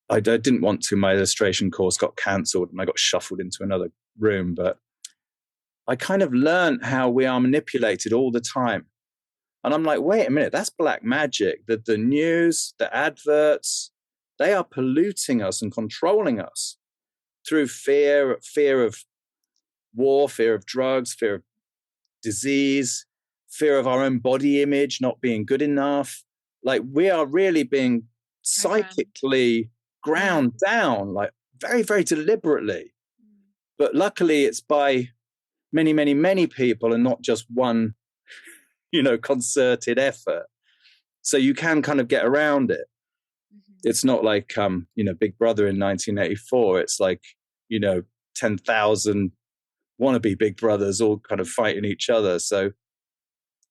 I didn't want to. My illustration course got cancelled and I got shuffled into another room. But I kind of learned how we are manipulated all the time. And I'm like, wait a minute, that's black magic. The news, the adverts, they are polluting us and controlling us through fear of war, fear of drugs, fear of disease, fear of our own body image not being good enough. Like, we are really being psychically ground down, like very, very deliberately. But luckily it's by many, many, many people and not just one, concerted effort. So you can kind of get around it. It's not like, Big Brother in 1984. It's like, 10,000 wannabe Big Brothers all kind of fighting each other. So,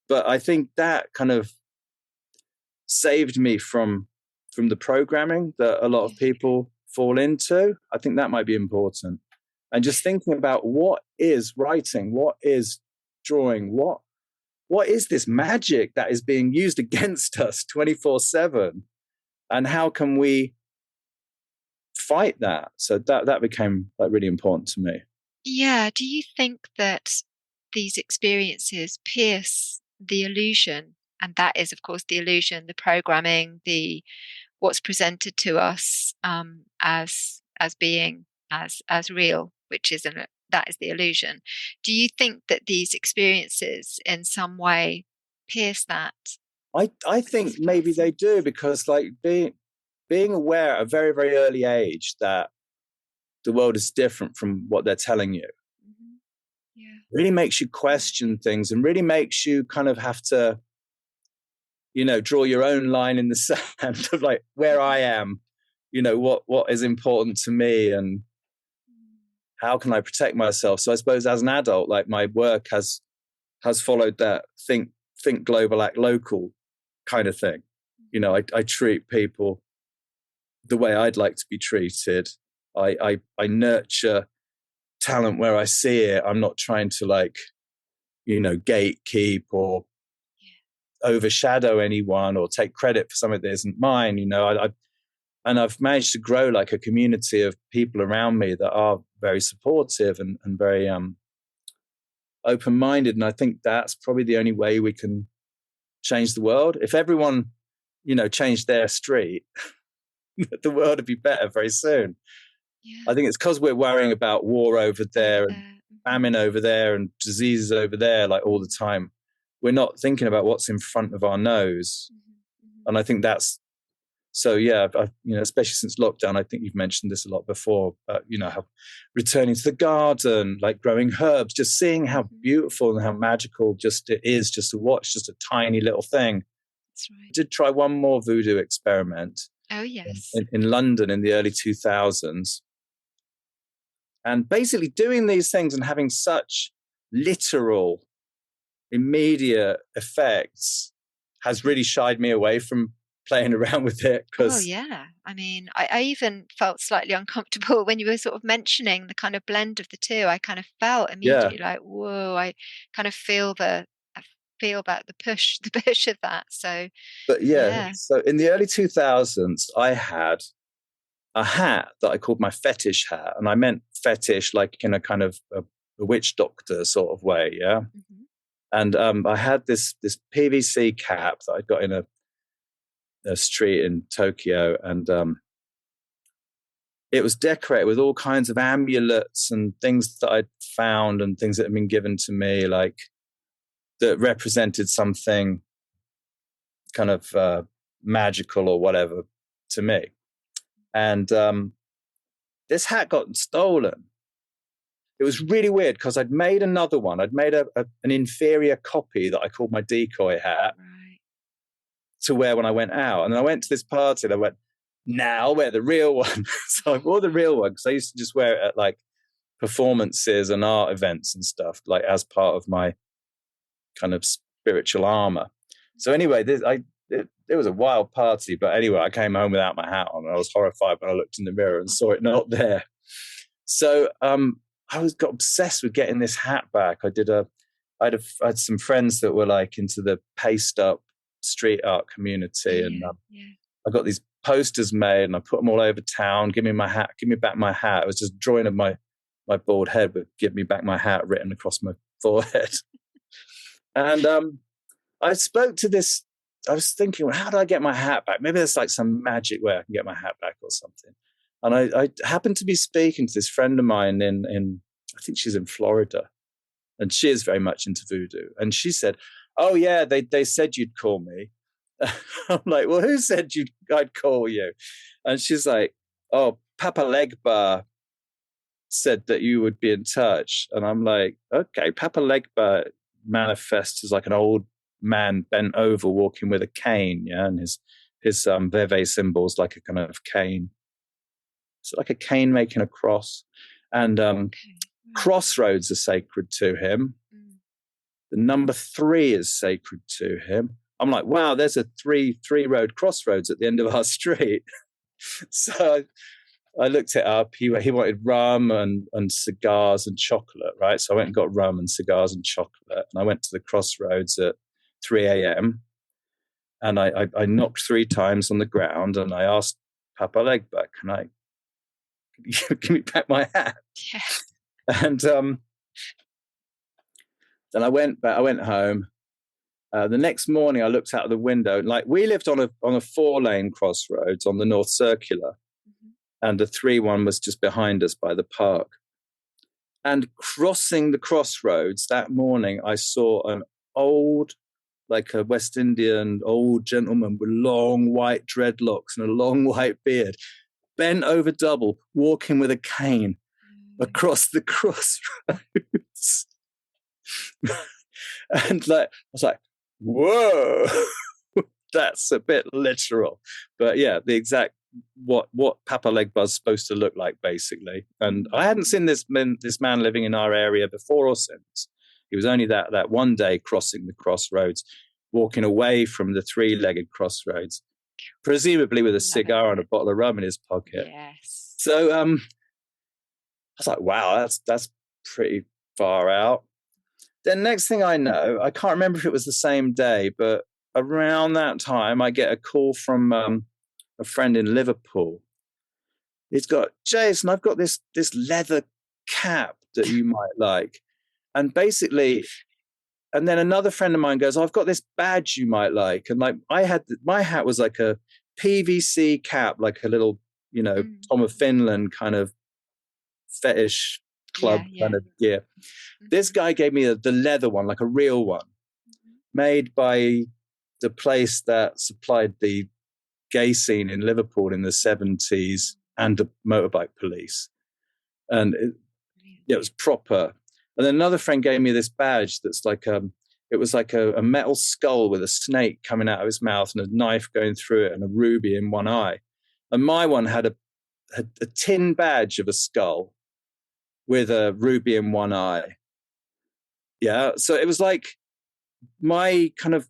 but I think that kind of saved me from the programming that a lot of people fall into. I think that might be important. And just thinking about what is writing, what is drawing, what is this magic that is being used against us 24/7, and how can we fight that? So that became like really important to me. Yeah. Do you think that these experiences pierce the illusion? And that is, of course, the illusion, the programming, what's presented to us as being as real, which is that is the illusion. Do you think that these experiences in some way pierce that? I think maybe they do, because like being aware at a very, very early age that the world is different from what they're telling you really makes you question things, and really makes you kind of have to, draw your own line in the sand of like where I am, what is important to me, and how can I protect myself. So I suppose as an adult, like, my work has followed that think global, act local kind of thing. I treat people the way I'd like to be treated. I nurture talent where I see it. I'm not trying to gatekeep or overshadow anyone or take credit for something that isn't mine. And I've managed to grow like a community of people around me that are very supportive and very open-minded. And I think that's probably the only way we can change the world. If everyone, changed their street, the world would be better very soon. I think it's because we're worrying about war over there and famine over there and diseases over there, like, all the time. We're not thinking about what's in front of our nose. And I think that's, so yeah, especially since lockdown, I think you've mentioned this a lot before, how returning to the garden, like growing herbs, just seeing how beautiful and how magical just it is just to watch just a tiny little thing. That's right. I did try one more voodoo experiment. Oh, yes. In London in the early 2000s. And basically doing these things and having such literal, immediate effects has really shied me away from playing around with it. Oh, yeah. I mean, I even felt slightly uncomfortable when you were sort of mentioning the kind of blend of the two. I kind of felt immediately like, whoa, I kind of feel about the push of that. So, but so in the early 2000s, I had a hat that I called my fetish hat, and I meant fetish like in a kind of a witch doctor sort of way, yeah. And I had this PVC cap that I got in a street in Tokyo, and it was decorated with all kinds of amulets and things that I'd found and things that had been given to me, like, that represented something kind of magical or whatever to me. And this hat got stolen. It was really weird because I'd made another one. I'd made an inferior copy that I called my decoy hat. right. to wear when I went out. And then I went to this party and I went, now I'll wear the real one. So I wore the real one because I used to just wear it at like performances and art events and stuff, like as part of my kind of spiritual armor. So anyway, it was a wild party. But anyway, I came home without my hat on and I was horrified when I looked in the mirror and saw it not there. So I got obsessed with getting this hat back. I had some friends that were like into the paste up street art community, and I got these posters made and I put them all over town. Give me back my hat. It was just a drawing of my bald head with "give me back my hat" written across my forehead. And I spoke to this. I was thinking, well, how do I get my hat back? Maybe there's like some magic way I can get my hat back or something. And I happened to be speaking to this friend of mine in I think she's in Florida, and she is very much into voodoo. And she said, "Oh yeah, they said you'd call me." I'm like, "Well, who said I'd call you?" And she's like, "Oh, Papa Legba said that you would be in touch." And I'm like, "Okay." Papa Legba manifests as like an old man bent over walking with a cane, and his Veve symbol's like a kind of cane. So like a cane making a cross. And crossroads are sacred to him. The number 3 is sacred to him. I'm like, wow, there's a three road crossroads at the end of our street. So I looked it up. He wanted rum and cigars and chocolate, right? So I went and got rum and cigars and chocolate. And I went to the crossroads at 3 a.m. And I knocked 3 times on the ground and I asked Papa Legba, can I give me back my hat? Yeah. And then I went home. The next morning, I looked out of the window. Like, we lived on a 4-lane crossroads on the North Circular, and the 3-1 was just behind us by the park. And crossing the crossroads that morning, I saw an old, like a West Indian old gentleman with long white dreadlocks and a long white beard, bent over double, walking with a cane across the crossroads. And like, I was like, whoa, that's a bit literal. But yeah, the exact what Papa Legba's supposed to look like, basically. And I hadn't seen this man living in our area before or since. He was only that one day crossing the crossroads, walking away from the 3-legged crossroads, presumably with a cigar and a bottle of rum in his pocket. Yes. So I was like, wow, that's pretty far out. Then next thing I know, I can't remember if it was the same day, but around that time, I get a call from a friend in Liverpool. He's got, "Jason, I've got this leather cap that you might like." And basically, and then another friend of mine goes, "I've got this badge you might like." And like, my hat was like a PVC cap, like a little, Tom of Finland kind of fetish club kind of gear. This guy gave me the leather one, like a real one, made by the place that supplied the gay scene in Liverpool in the 70s and the motorbike police. And it was proper. And then another friend gave me this badge that's like it was like a metal skull with a snake coming out of his mouth and a knife going through it and a ruby in one eye. And my one had a tin badge of a skull with a ruby in one eye. Yeah. So it was like my kind of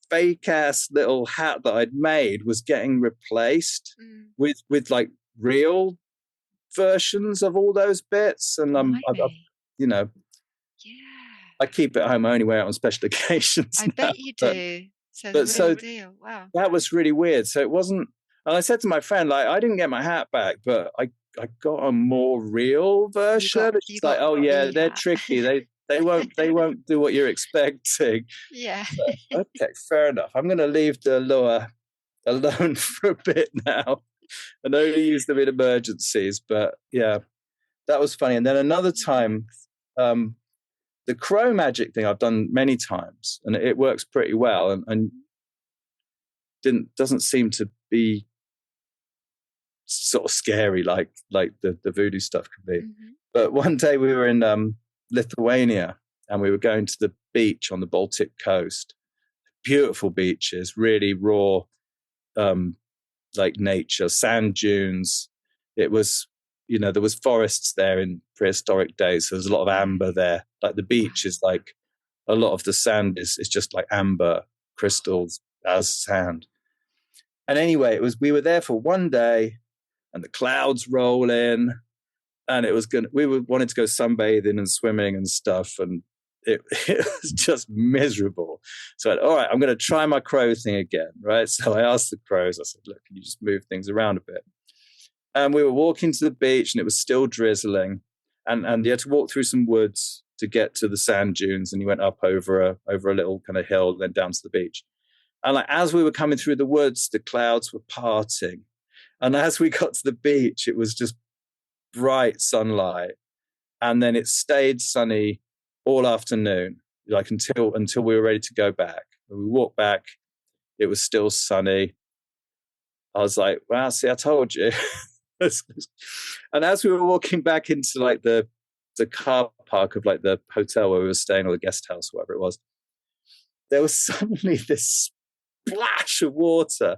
fake ass little hat that I'd made was getting replaced with like real versions of all those bits. And I keep it at home. I only wear it on special occasions. I bet you do. So deal. Wow. That was really weird. So it wasn't, and I said to my friend, like, I didn't get my hat back, but I got a more real version. It's like, oh yeah, they're tricky. They won't do what you're expecting. Yeah. But, okay, fair enough. I'm going to leave the lure alone for a bit now and only use them in emergencies. But yeah, that was funny. And then another time, the crow magic thing I've done many times, and it works pretty well, and doesn't seem to be sort of scary like the voodoo stuff can be. But one day we were in Lithuania and we were going to the beach on the Baltic coast. beautiful beaches, really raw, like nature, sand dunes. It was, there was forests there in prehistoric days. So there's a lot of amber there. Like the beach is like, a lot of the sand is just like amber crystals as sand. And anyway, we were there for one day, and the clouds roll in, and we wanted to go sunbathing and swimming and stuff, and it was just miserable. So all right, I'm going to try my crow thing again, right? So I asked the crows, I said, look, can you just move things around a bit? And we were walking to the beach, and it was still drizzling, and you had to walk through some woods to get to the sand dunes, and you went up over a little kind of hill, then down to the beach. And like as we were coming through the woods, the clouds were parting, and as we got to the beach, it was just bright sunlight, and then it stayed sunny all afternoon, like until we were ready to go back. When we walked back, it was still sunny. I was like, "Wow, see, I told you." And as we were walking back into like the car park of like the hotel where we were staying, or the guest house, whatever it was, there was suddenly this splash of water,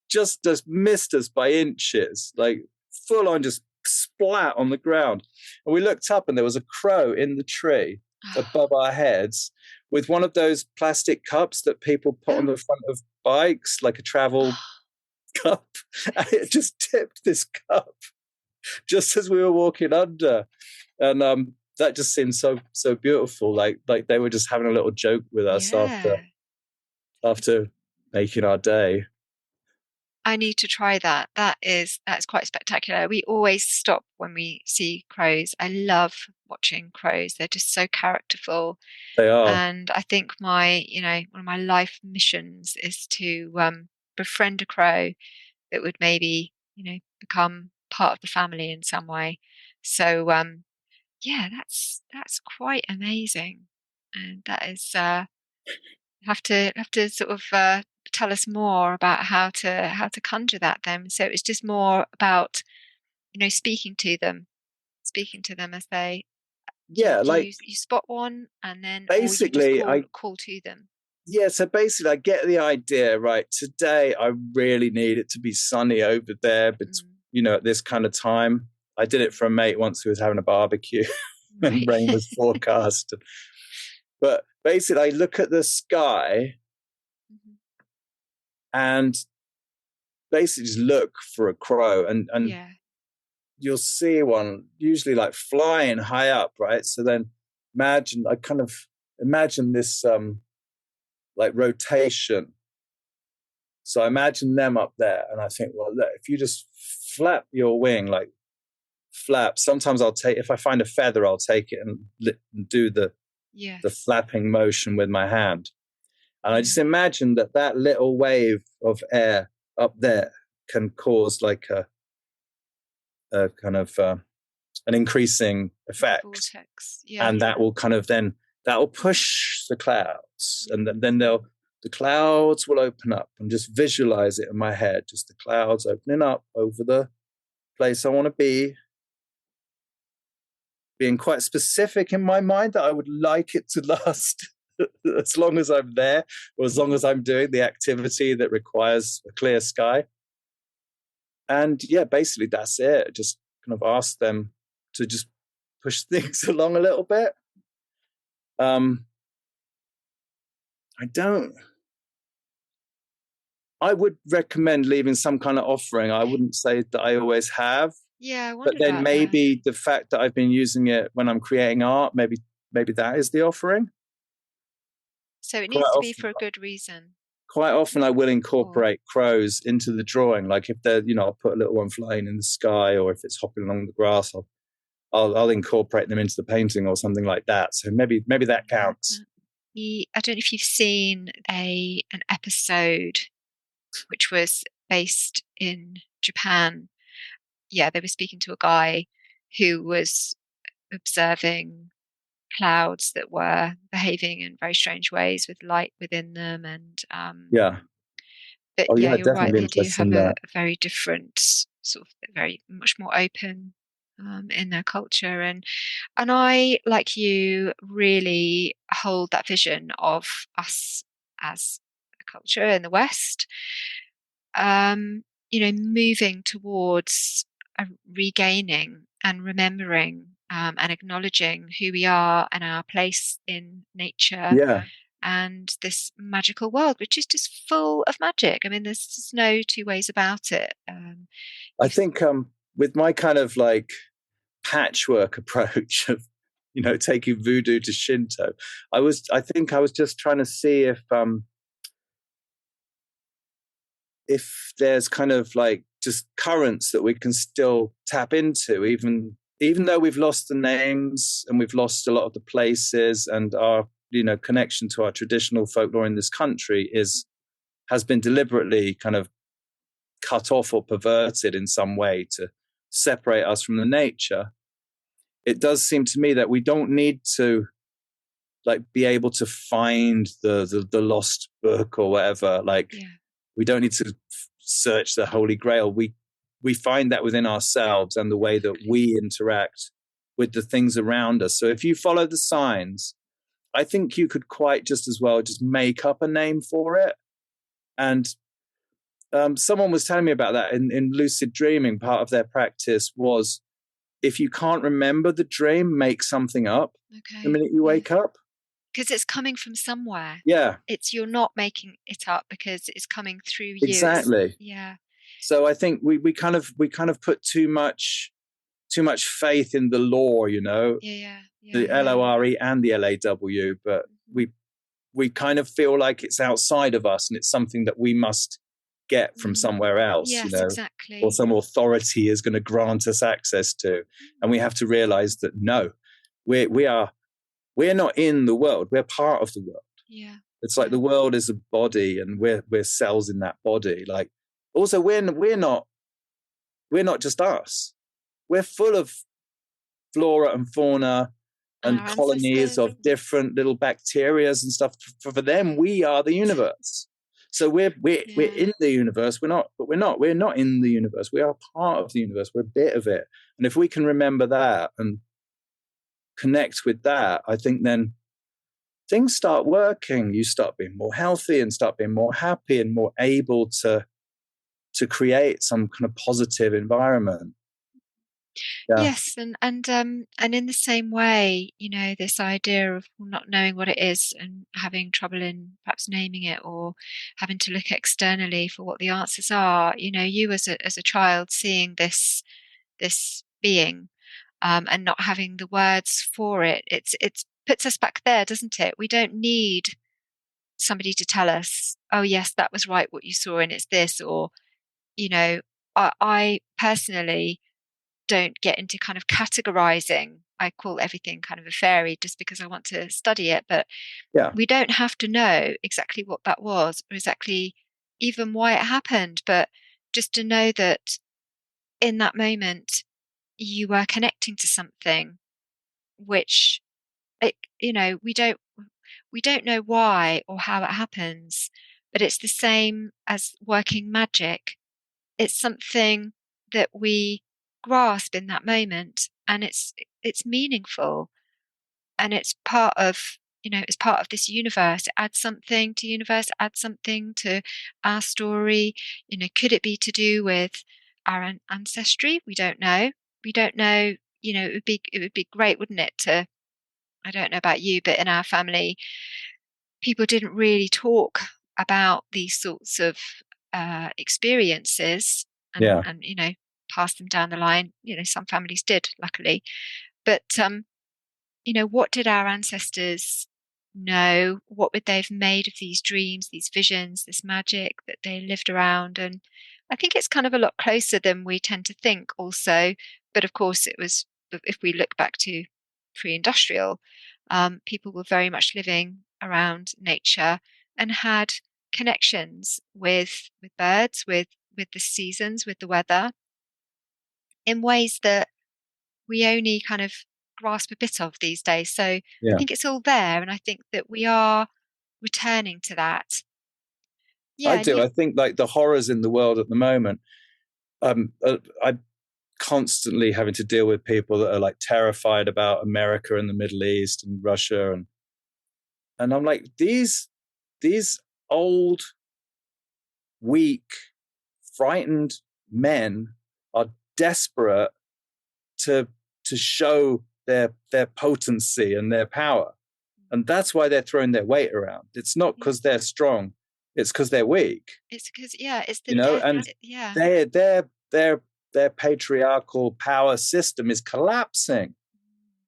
just missed us by inches, like full on, just splat on the ground. And we looked up, and there was a crow in the tree above our heads with one of those plastic cups that people put on the front of bikes, like a travel cup. And it just tipped this cup just as we were walking under. And that just seemed so beautiful. Like they were just having a little joke with us after making our day. I need to try that. That's quite spectacular. We always stop when we see crows. I love watching crows. They're just so characterful. They are. And I think one of my life missions is to befriend a crow that would maybe, become part of the family in some way. So that's quite amazing. And that is have to sort of tell us more about how to conjure that then. So it's just more about speaking to them as they you spot one, and then basically or you just call to them. Yeah, so basically I get the idea, right? Today I really need it to be sunny over there, but at this kind of time. I did it for a mate once who was having a barbecue and rain was forecast. But basically I look at the sky and basically just look for a crow, and you'll see one usually like flying high up, right? So then I kind of imagine this like rotation. So I imagine them up there, and I think, well, look, if you just flap your wing, like flap. Sometimes if I find a feather, I'll take it and do the flapping motion with my hand. And I just imagine that little wave of air up there can cause like a kind of an increasing effect. Vortex. And that will kind of that will push the clouds, and then the clouds will open up, and just visualize it in my head, just the clouds opening up over the place I want to be, being quite specific in my mind that I would like it to last as long as I'm there, or as long as I'm doing the activity that requires a clear sky. And basically that's it. Just kind of ask them to just push things along a little bit. I would recommend leaving some kind of offering. I wouldn't say that I always have. Yeah, I wondered but then about maybe the fact that I've been using it when I'm creating art, maybe that is the offering. So it needs to be for a good reason. Quite often I will incorporate crows into the drawing. Like if they're, I'll put a little one flying in the sky, or if it's hopping along the grass, I'll incorporate them into the painting or something like that. So maybe that counts. I don't know if you've seen an episode which was based in Japan. Yeah, they were speaking to a guy who was observing clouds that were behaving in very strange ways with light within them, and but you're right, they do have a very different sort of, very much more open in their culture, and I, like you, really hold that vision of us as culture in the West, moving towards regaining and remembering and acknowledging who we are and our place in nature. Yeah. And this magical world, which is just full of magic. I mean, there's just no two ways about it. I think with my kind of like patchwork approach of, taking voodoo to Shinto, I think I was just trying to see if there's kind of like just currents that we can still tap into, even though we've lost the names and we've lost a lot of the places, and our connection to our traditional folklore in this country has been deliberately kind of cut off or perverted in some way to separate us from the nature. It does seem to me that we don't need to like be able to find the lost book or whatever. We don't need to search the Holy Grail. We find that within ourselves and the way that we interact with the things around us. So if you follow the signs, I think you could quite just as well just make up a name for it. And someone was telling me about that in lucid dreaming. Part of their practice was, if you can't remember the dream, make something up the minute you wake up. Because it's coming from somewhere. Yeah. You're not making it up because it's coming through you. Exactly. Yeah. So I think we kind of put too much faith in the law, the LORE and the LAW, but we kind of feel like it's outside of us and it's something that we must get from somewhere else. Yes, exactly. Or some authority is going to grant us access to. And we have to realize that no, we're not in the world. We're part of the world. Yeah. It's like the world is a body and we're cells in that body. Like, also we're not just us. We're full of flora and fauna and colonies of different little bacterias and stuff. For them, we are the universe. So we're in the universe. We're not in the universe. We are part of the universe. We're a bit of it. And if we can remember that and connect with that, I think then things start working. You start being more healthy and start being more happy and more able to create some kind of positive environment. Yeah. Yes, and in the same way, this idea of not knowing what it is and having trouble in perhaps naming it or having to look externally for what the answers are. You as a child seeing this being and not having the words for it, it puts us back there, doesn't it? We don't need somebody to tell us, oh yes, that was right what you saw and it's this, or I personally don't get into kind of categorizing. I call everything kind of a fairy just because I want to study it, but we don't have to know exactly what that was or exactly even why it happened, but just to know that in that moment you were connecting to something which we don't know why or how it happens, but it's the same as working magic. It's something that we grasp in that moment, and it's meaningful, and it's part of this universe. It adds something to the universe, adds something to our story. Could it be to do with our ancestry? We don't know. It would be great, wouldn't it, to, I don't know about you, but in our family people didn't really talk about these sorts of experiences and pass them down the line. Some families did, luckily, but what did our ancestors know? What would they have made of these dreams, these visions, this magic that they lived around? And I think it's kind of a lot closer than we tend to think also. But of course it was, if we look back to pre-industrial, people were very much living around nature and had connections with birds, with the seasons, with the weather, in ways that we only kind of grasp a bit of these days. So I think it's all there, and I think that we are returning to that. I do. I think like the horrors in the world at the moment, I'm constantly having to deal with people that are like terrified about America and the Middle East and Russia, and I'm like, these old, weak, frightened men are desperate to show their potency and their power. And that's why they're throwing their weight around. It's not because they're strong. It's because they're weak. It's because, it's the their patriarchal power system is collapsing.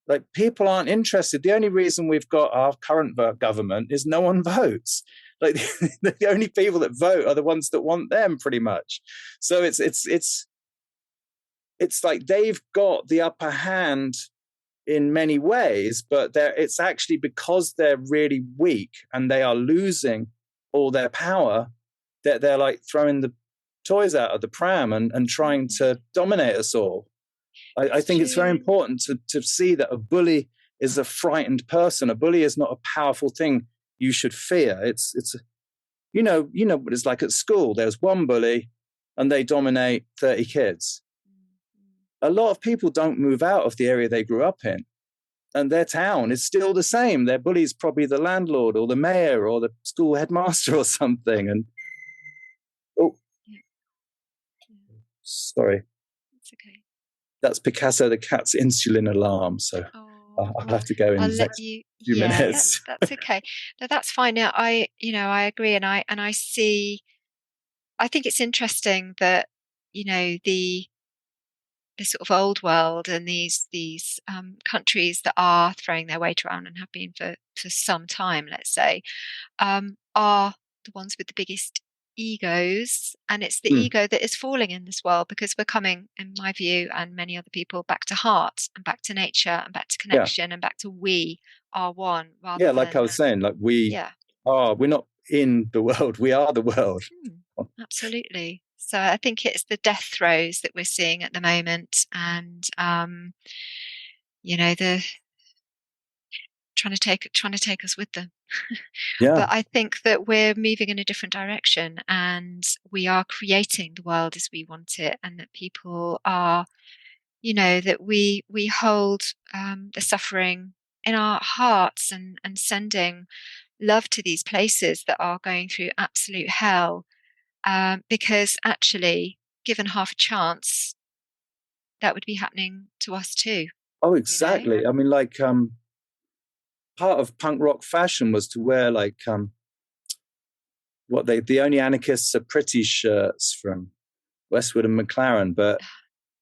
Like, people aren't interested. The only reason we've got our current government is no one votes. Like, the only people that vote are the ones that want them, pretty much. So it's like they've got the upper hand in many ways, but it's actually because they're really weak and they are losing all their power that they're like throwing the toys out of the pram and trying to dominate us all. I think it's very important to see that a bully is a frightened person. A bully is not a powerful thing you should fear. It's you know what it's like at school. There's one bully and they dominate 30 kids. A lot of people don't move out of the area they grew up in, and their town is still the same. Their bully's probably the landlord or the mayor or the school headmaster or something. And sorry. It's okay. That's Picasso the cat's insulin alarm. So I'll have to go in the next few minutes. That's okay. No, that's fine. Now, I agree, and I see. I think it's interesting that the sort of old world and these countries that are throwing their weight around and have been for some time, let's say, are the ones with the biggest egos, and it's the ego that is falling in this world, because we're coming, in my view and many other people, back to heart and back to nature and back to connection and back to we are one. Rather than, like I was saying, like we're not in the world, we are the world. Absolutely. So I think it's the death throes that we're seeing at the moment, and the trying to take us with them. But I think that we're moving in a different direction, and we are creating the world as we want it, and that people are, that we hold the suffering in our hearts, and sending love to these places that are going through absolute hell, because actually, given half a chance, that would be happening to us too. Oh, exactly. I mean, like, part of punk rock fashion was to wear like the only anarchists are pretty shirts from Westwood and McLaren. But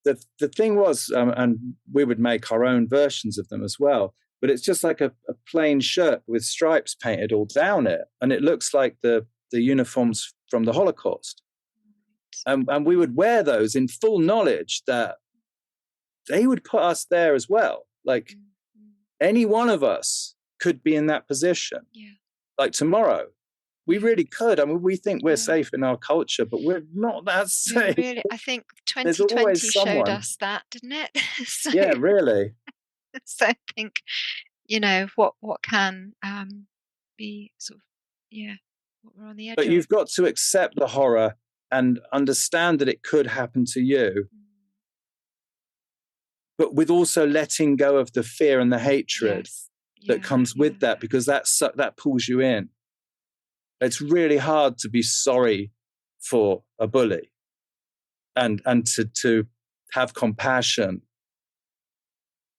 the thing was, and we would make our own versions of them as well, but it's just like a plain shirt with stripes painted all down it, and it looks like the uniforms from the Holocaust. And we would wear those in full knowledge that they would put us there as well. Like, any one of us could be in that position. Like tomorrow, we really could. I mean, we think we're safe in our culture, but we're not that safe. Really, I think 2020 showed us that, didn't it? Yeah, really. So I think, what can be sort of, what we're on the edge of. But you've got to accept the horror and understand that it could happen to you, but with also letting go of the fear and the hatred that comes with that, because that pulls you in. It's really hard to be sorry for a bully and to have compassion.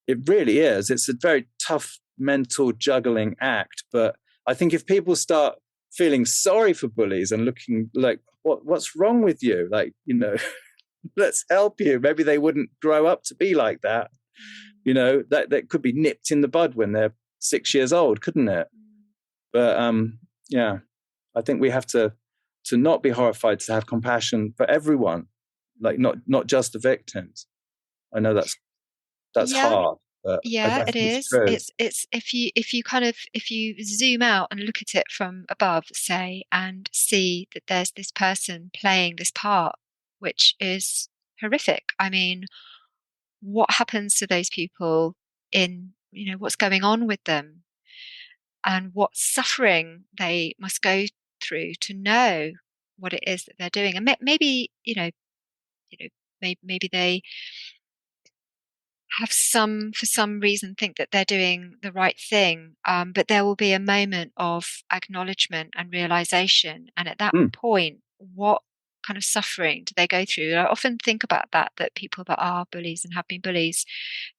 It really is. It's a very tough mental juggling act. But I think if people start feeling sorry for bullies and looking like, what's wrong with you? Like, let's help you. Maybe they wouldn't grow up to be like that. That could be nipped in the bud when they're 6 years old, couldn't it? But I think we have to not be horrified, to have compassion for everyone, like not just the victims. I know that's hard. But it is. It's if you zoom out and look at it from above, say, and see that there's this person playing this part, which is horrific. I mean, what happens to those people in, what's going on with them, and what suffering they must go through to know what it is that they're doing. And maybe, maybe they for some reason, think that they're doing the right thing. But there will be a moment of acknowledgement and realization. And at that point, what kind of suffering do they go through? I often think about that people that are bullies and have been bullies,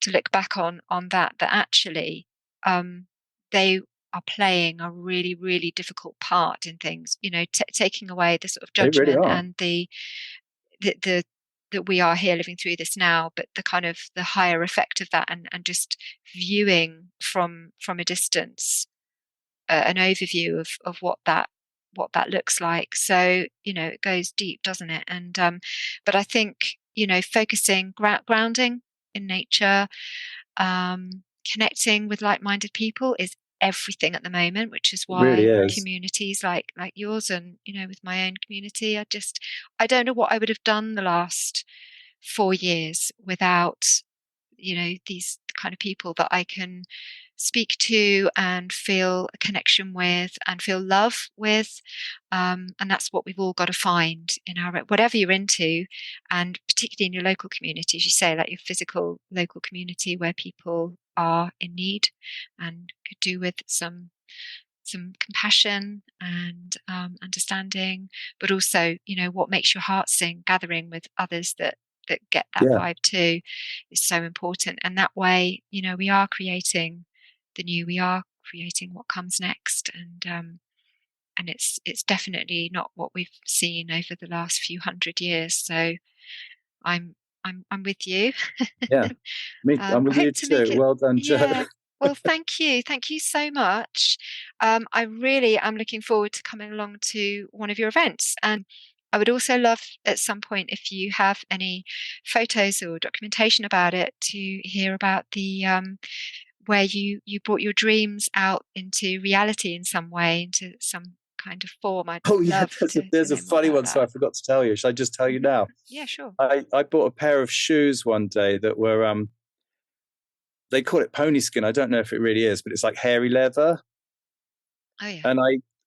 to look back on that actually, they are playing a really, really difficult part in things, taking away the sort of judgment and the that we are here living through this now, but the kind of the higher effect of that, and just viewing from a distance, an overview of what that looks like. So, it goes deep, doesn't it? And but I think, focusing, grounding in nature, connecting with like-minded people is everything at the moment, which is why communities like yours, and with my own community, I don't know what I would have done the last 4 years without these kind of people that I can speak to and feel a connection with and feel love with, and that's what we've all got to find in our whatever you're into, and particularly in your local community, as you say, like your physical local community where people are in need and could do with some compassion and understanding, but also what makes your heart sing, gathering with others that get that vibe too, is so important. And that way, we are creating the new, we are creating what comes next, and it's definitely not what we've seen over the last few hundred years. So I'm with you. Yeah, I'm with you too. Well done, Jo. Yeah. Well, thank you so much. I really am looking forward to coming along to one of your events, and I would also love at some point, if you have any photos or documentation about it, to hear about the where you brought your dreams out into reality in some way, into some kind of form. There's a funny one, so I forgot to tell you. Should I just tell you now? Yeah, sure. I bought a pair of shoes one day that were they call it pony skin. I don't know if it really is, but it's like hairy leather. Oh yeah. And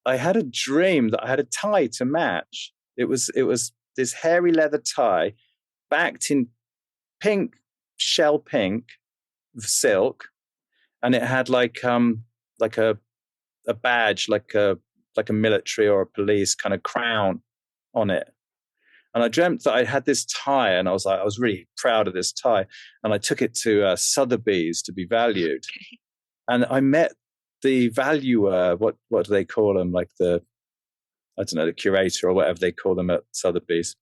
I had a dream that I had a tie to match. It was this hairy leather tie backed in pink, shell pink silk, and it had like a badge, like a military or a police kind of crown on it. And I dreamt that I had this tie, and I was really proud of this tie. And I took it to Sotheby's to be valued. Okay. And I met the valuer. What do they call them? Like the curator or whatever they call them at Sotheby's.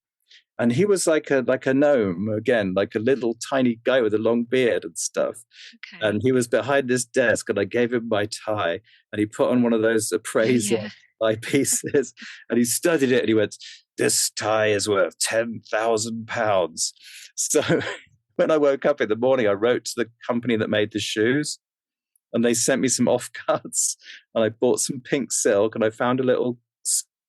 And he was like a gnome, again, like a little tiny guy with a long beard and stuff. Okay. And he was behind this desk, and I gave him my tie, and he put on one of those appraisal eyepieces, and he studied it, and he went, "This tie is worth £10,000. So when I woke up in the morning, I wrote to the company that made the shoes, and they sent me some offcuts, and I bought some pink silk, and I found a little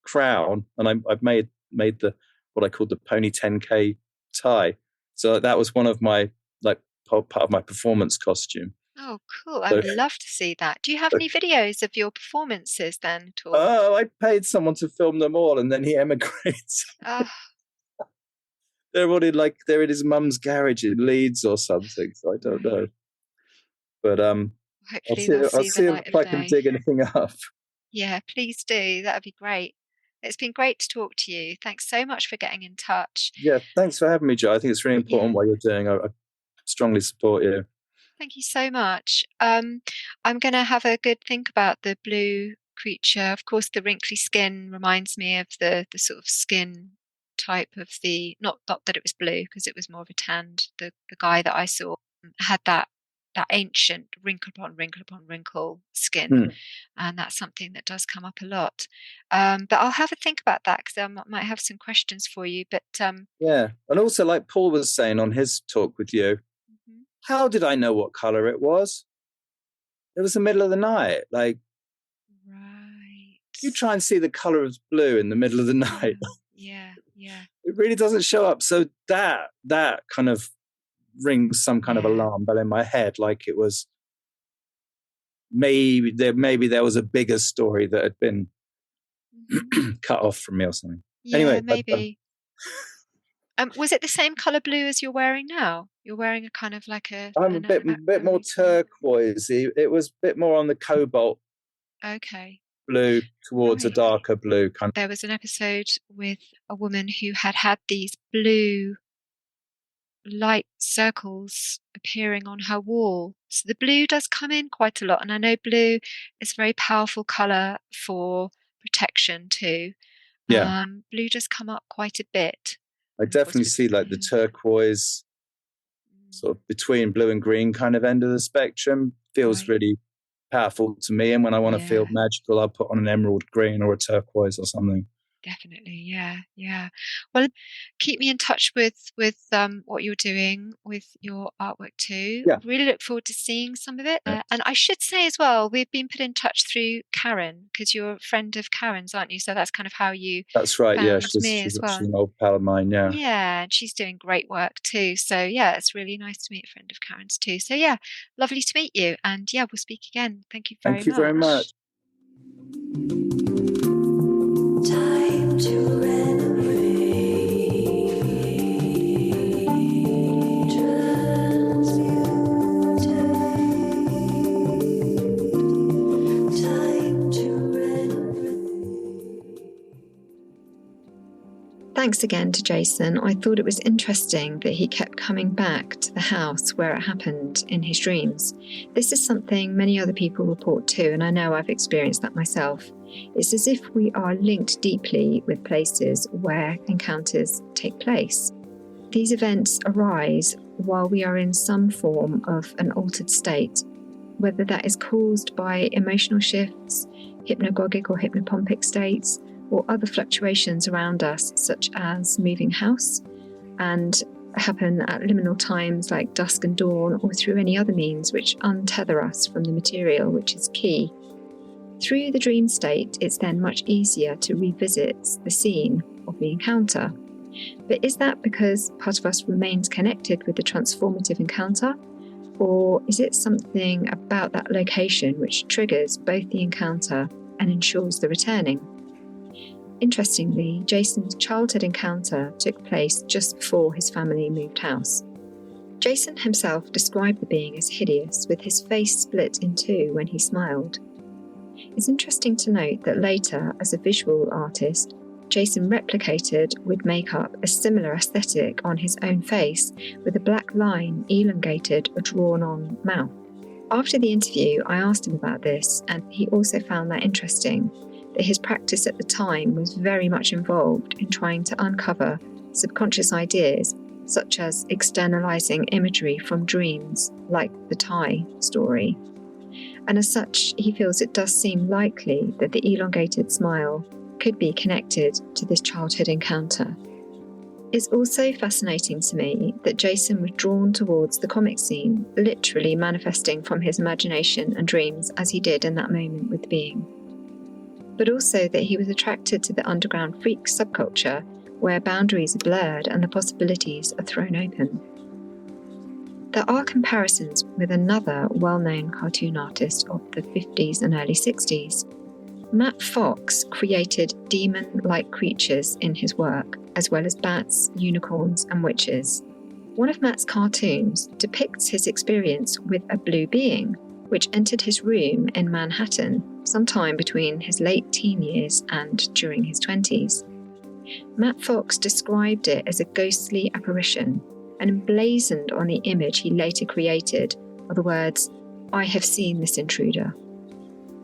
crown, and I've made the what I called the Pony 10K tie. So that was one of my part of my performance costume. Oh, cool. I would love to see that. Do you have any videos of your performances then at all? Oh, I paid someone to film them all, and then he emigrates. Oh. They're in his mum's garage in Leeds or something, so I don't know. But I'll see if I can dig anything up. Yeah, please do. That would be great. It's been great to talk to you. Thanks so much for getting in touch. Yeah, thanks for having me, Jo. I think it's really important what you're doing. I strongly support you. Thank you so much. I'm going to have a good think about the blue creature. Of course, the wrinkly skin reminds me of the sort of skin type of the, not that it was blue, because it was more of a tanned. The guy that I saw had that ancient wrinkle upon wrinkle upon wrinkle skin, and that's something that does come up a lot. But I'll have a think about that, because I might have some questions for you. But yeah, and also like Paul was saying on his talk with you, how did I know what color it was? It was the middle of the night. Like, right, you try and see the color of blue in the middle of the night. Yeah. It really doesn't show up. So that kind of rings some kind of alarm bell in my head, like it was maybe there was a bigger story that had been cut off from me or something. Yeah, anyway, maybe. Was it the same colour blue as you're wearing now? You're wearing a kind of like I'm a bit more turquoisey. It was a bit more on the cobalt Okay. blue towards a Right. darker blue kind of. There was an episode with a woman who had these blue light circles appearing on her wall. So the blue does come in quite a lot. And I know blue is a very powerful colour for protection too. Yeah. Blue does come up quite a bit. I definitely see like the turquoise sort of between blue and green kind of end of the spectrum. Feels really powerful to me. And when I want to feel magical, I'll put on an emerald green or a turquoise or something. Definitely, yeah. Well, keep me in touch with what you're doing with your artwork too. Yeah. Really look forward to seeing some of it. And I should say as well, we've been put in touch through Karen, because you're a friend of Karen's, aren't you? So that's kind of how you. That's right. Found Yeah, me she's as well. an old pal of mine. Yeah. Yeah, and she's doing great work too. So yeah, it's really nice to meet a friend of Karen's too. So yeah, lovely to meet you. And yeah, we'll speak again. Thank you very much. Thank you very much. Time to Thanks again to Jason. I thought it was interesting that he kept coming back to the house where it happened in his dreams. This is something many other people report too, and I know I've experienced that myself. It's as if we are linked deeply with places where encounters take place. These events arise while we are in some form of an altered state, whether that is caused by emotional shifts, hypnagogic or hypnopompic states, or other fluctuations around us, such as moving house, and happen at liminal times like dusk and dawn, or through any other means which untether us from the material, which is key. Through the dream state, it's then much easier to revisit the scene of the encounter. But is that because part of us remains connected with the transformative encounter? Or is it something about that location which triggers both the encounter and ensures the returning? Interestingly, Jason's childhood encounter took place just before his family moved house. Jason himself described the being as hideous, with his face split in two when he smiled. It's interesting to note that later, as a visual artist, Jason replicated with makeup a similar aesthetic on his own face, with a black line elongated or drawn on mouth. After the interview, I asked him about this, and he also found that interesting, that his practice at the time was very much involved in trying to uncover subconscious ideas, such as externalizing imagery from dreams, like the Thai story. And as such, he feels it does seem likely that the elongated smile could be connected to this childhood encounter. It's also fascinating to me that Jason was drawn towards the comic scene, literally manifesting from his imagination and dreams as he did in that moment with the being. But also that he was attracted to the underground freak subculture, where boundaries are blurred and the possibilities are thrown open. There are comparisons with another well-known cartoon artist of the 50s and early 60s. Matt Fox created demon-like creatures in his work, as well as bats, unicorns, and witches. One of Matt's cartoons depicts his experience with a blue being, which entered his room in Manhattan sometime between his late teen years and during his 20s. Matt Fox described it as a ghostly apparition and emblazoned on the image he later created are the words, "I have seen this intruder."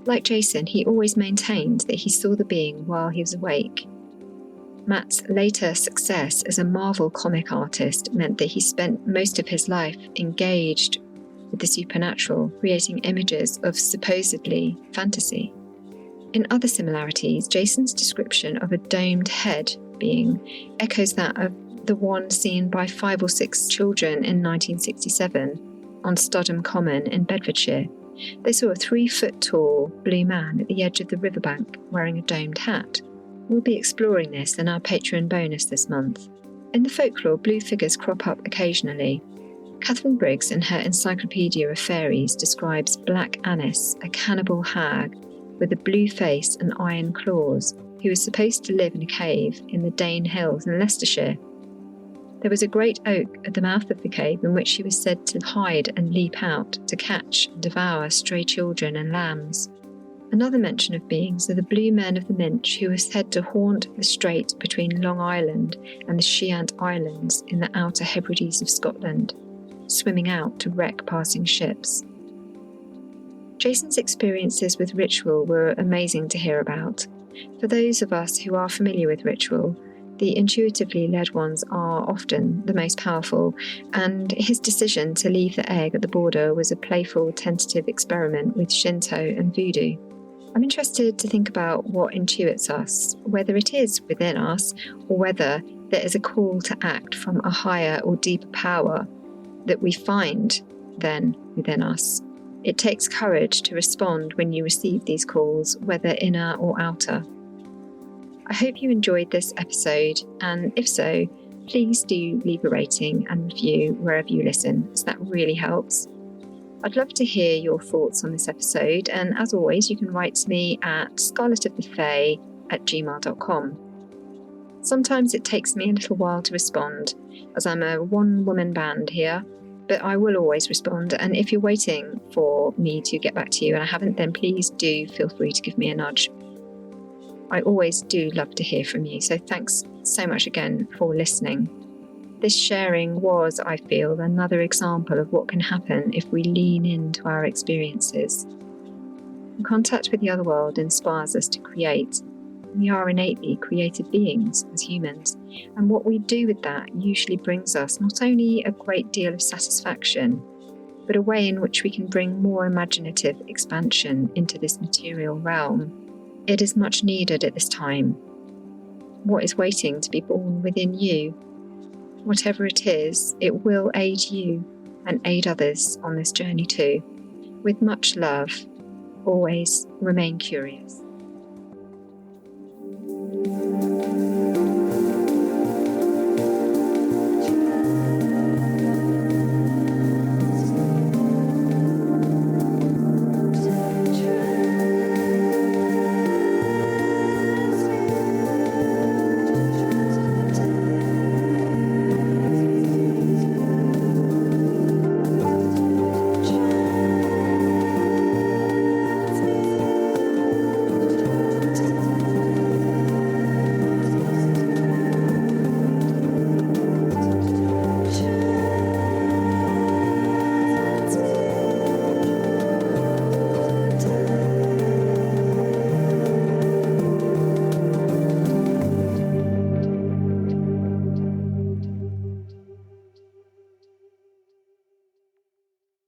Like Jason, he always maintained that he saw the being while he was awake. Matt's later success as a Marvel comic artist meant that he spent most of his life engaged with the supernatural, creating images of supposedly fantasy. In other similarities, Jason's description of a domed head being echoes that of the one seen by 5 or 6 children in 1967 on Studham Common in Bedfordshire. They saw a 3-foot-tall blue man at the edge of the riverbank wearing a domed hat. We'll be exploring this in our Patreon bonus this month. In the folklore, blue figures crop up occasionally. Catherine Briggs, in her Encyclopedia of Fairies, describes Black Annis, a cannibal hag with a blue face and iron claws, who was supposed to live in a cave in the Dane Hills in Leicestershire. There was a great oak at the mouth of the cave in which she was said to hide and leap out to catch and devour stray children and lambs. Another mention of beings are the Blue Men of the Minch, who are said to haunt the strait between Long Island and the Sheant Islands in the Outer Hebrides of Scotland, swimming out to wreck passing ships. Jason's experiences with ritual were amazing to hear about. For those of us who are familiar with ritual, the intuitively led ones are often the most powerful, and his decision to leave the egg at the border was a playful, tentative experiment with Shinto and Voodoo. I'm interested to think about what intuits us, whether it is within us or whether there is a call to act from a higher or deeper power that we find then within us. It takes courage to respond when you receive these calls, whether inner or outer. I hope you enjoyed this episode, and if so, please do leave a rating and review wherever you listen, as that really helps. I'd love to hear your thoughts on this episode, and as always, you can write to me at scarletofthefae@gmail.com. Sometimes it takes me a little while to respond, as I'm a one-woman band here, but I will always respond, and if you're waiting for me to get back to you and I haven't, then please do feel free to give me a nudge. I always do love to hear from you, so thanks so much again for listening. This sharing was, I feel, another example of what can happen if we lean into our experiences. Contact with the other world inspires us to create. We are innately creative beings as humans, and what we do with that usually brings us not only a great deal of satisfaction, but a way in which we can bring more imaginative expansion into this material realm. It is much needed at this time. What is waiting to be born within you? Whatever it is, it will aid you and aid others on this journey too. With much love, always remain curious.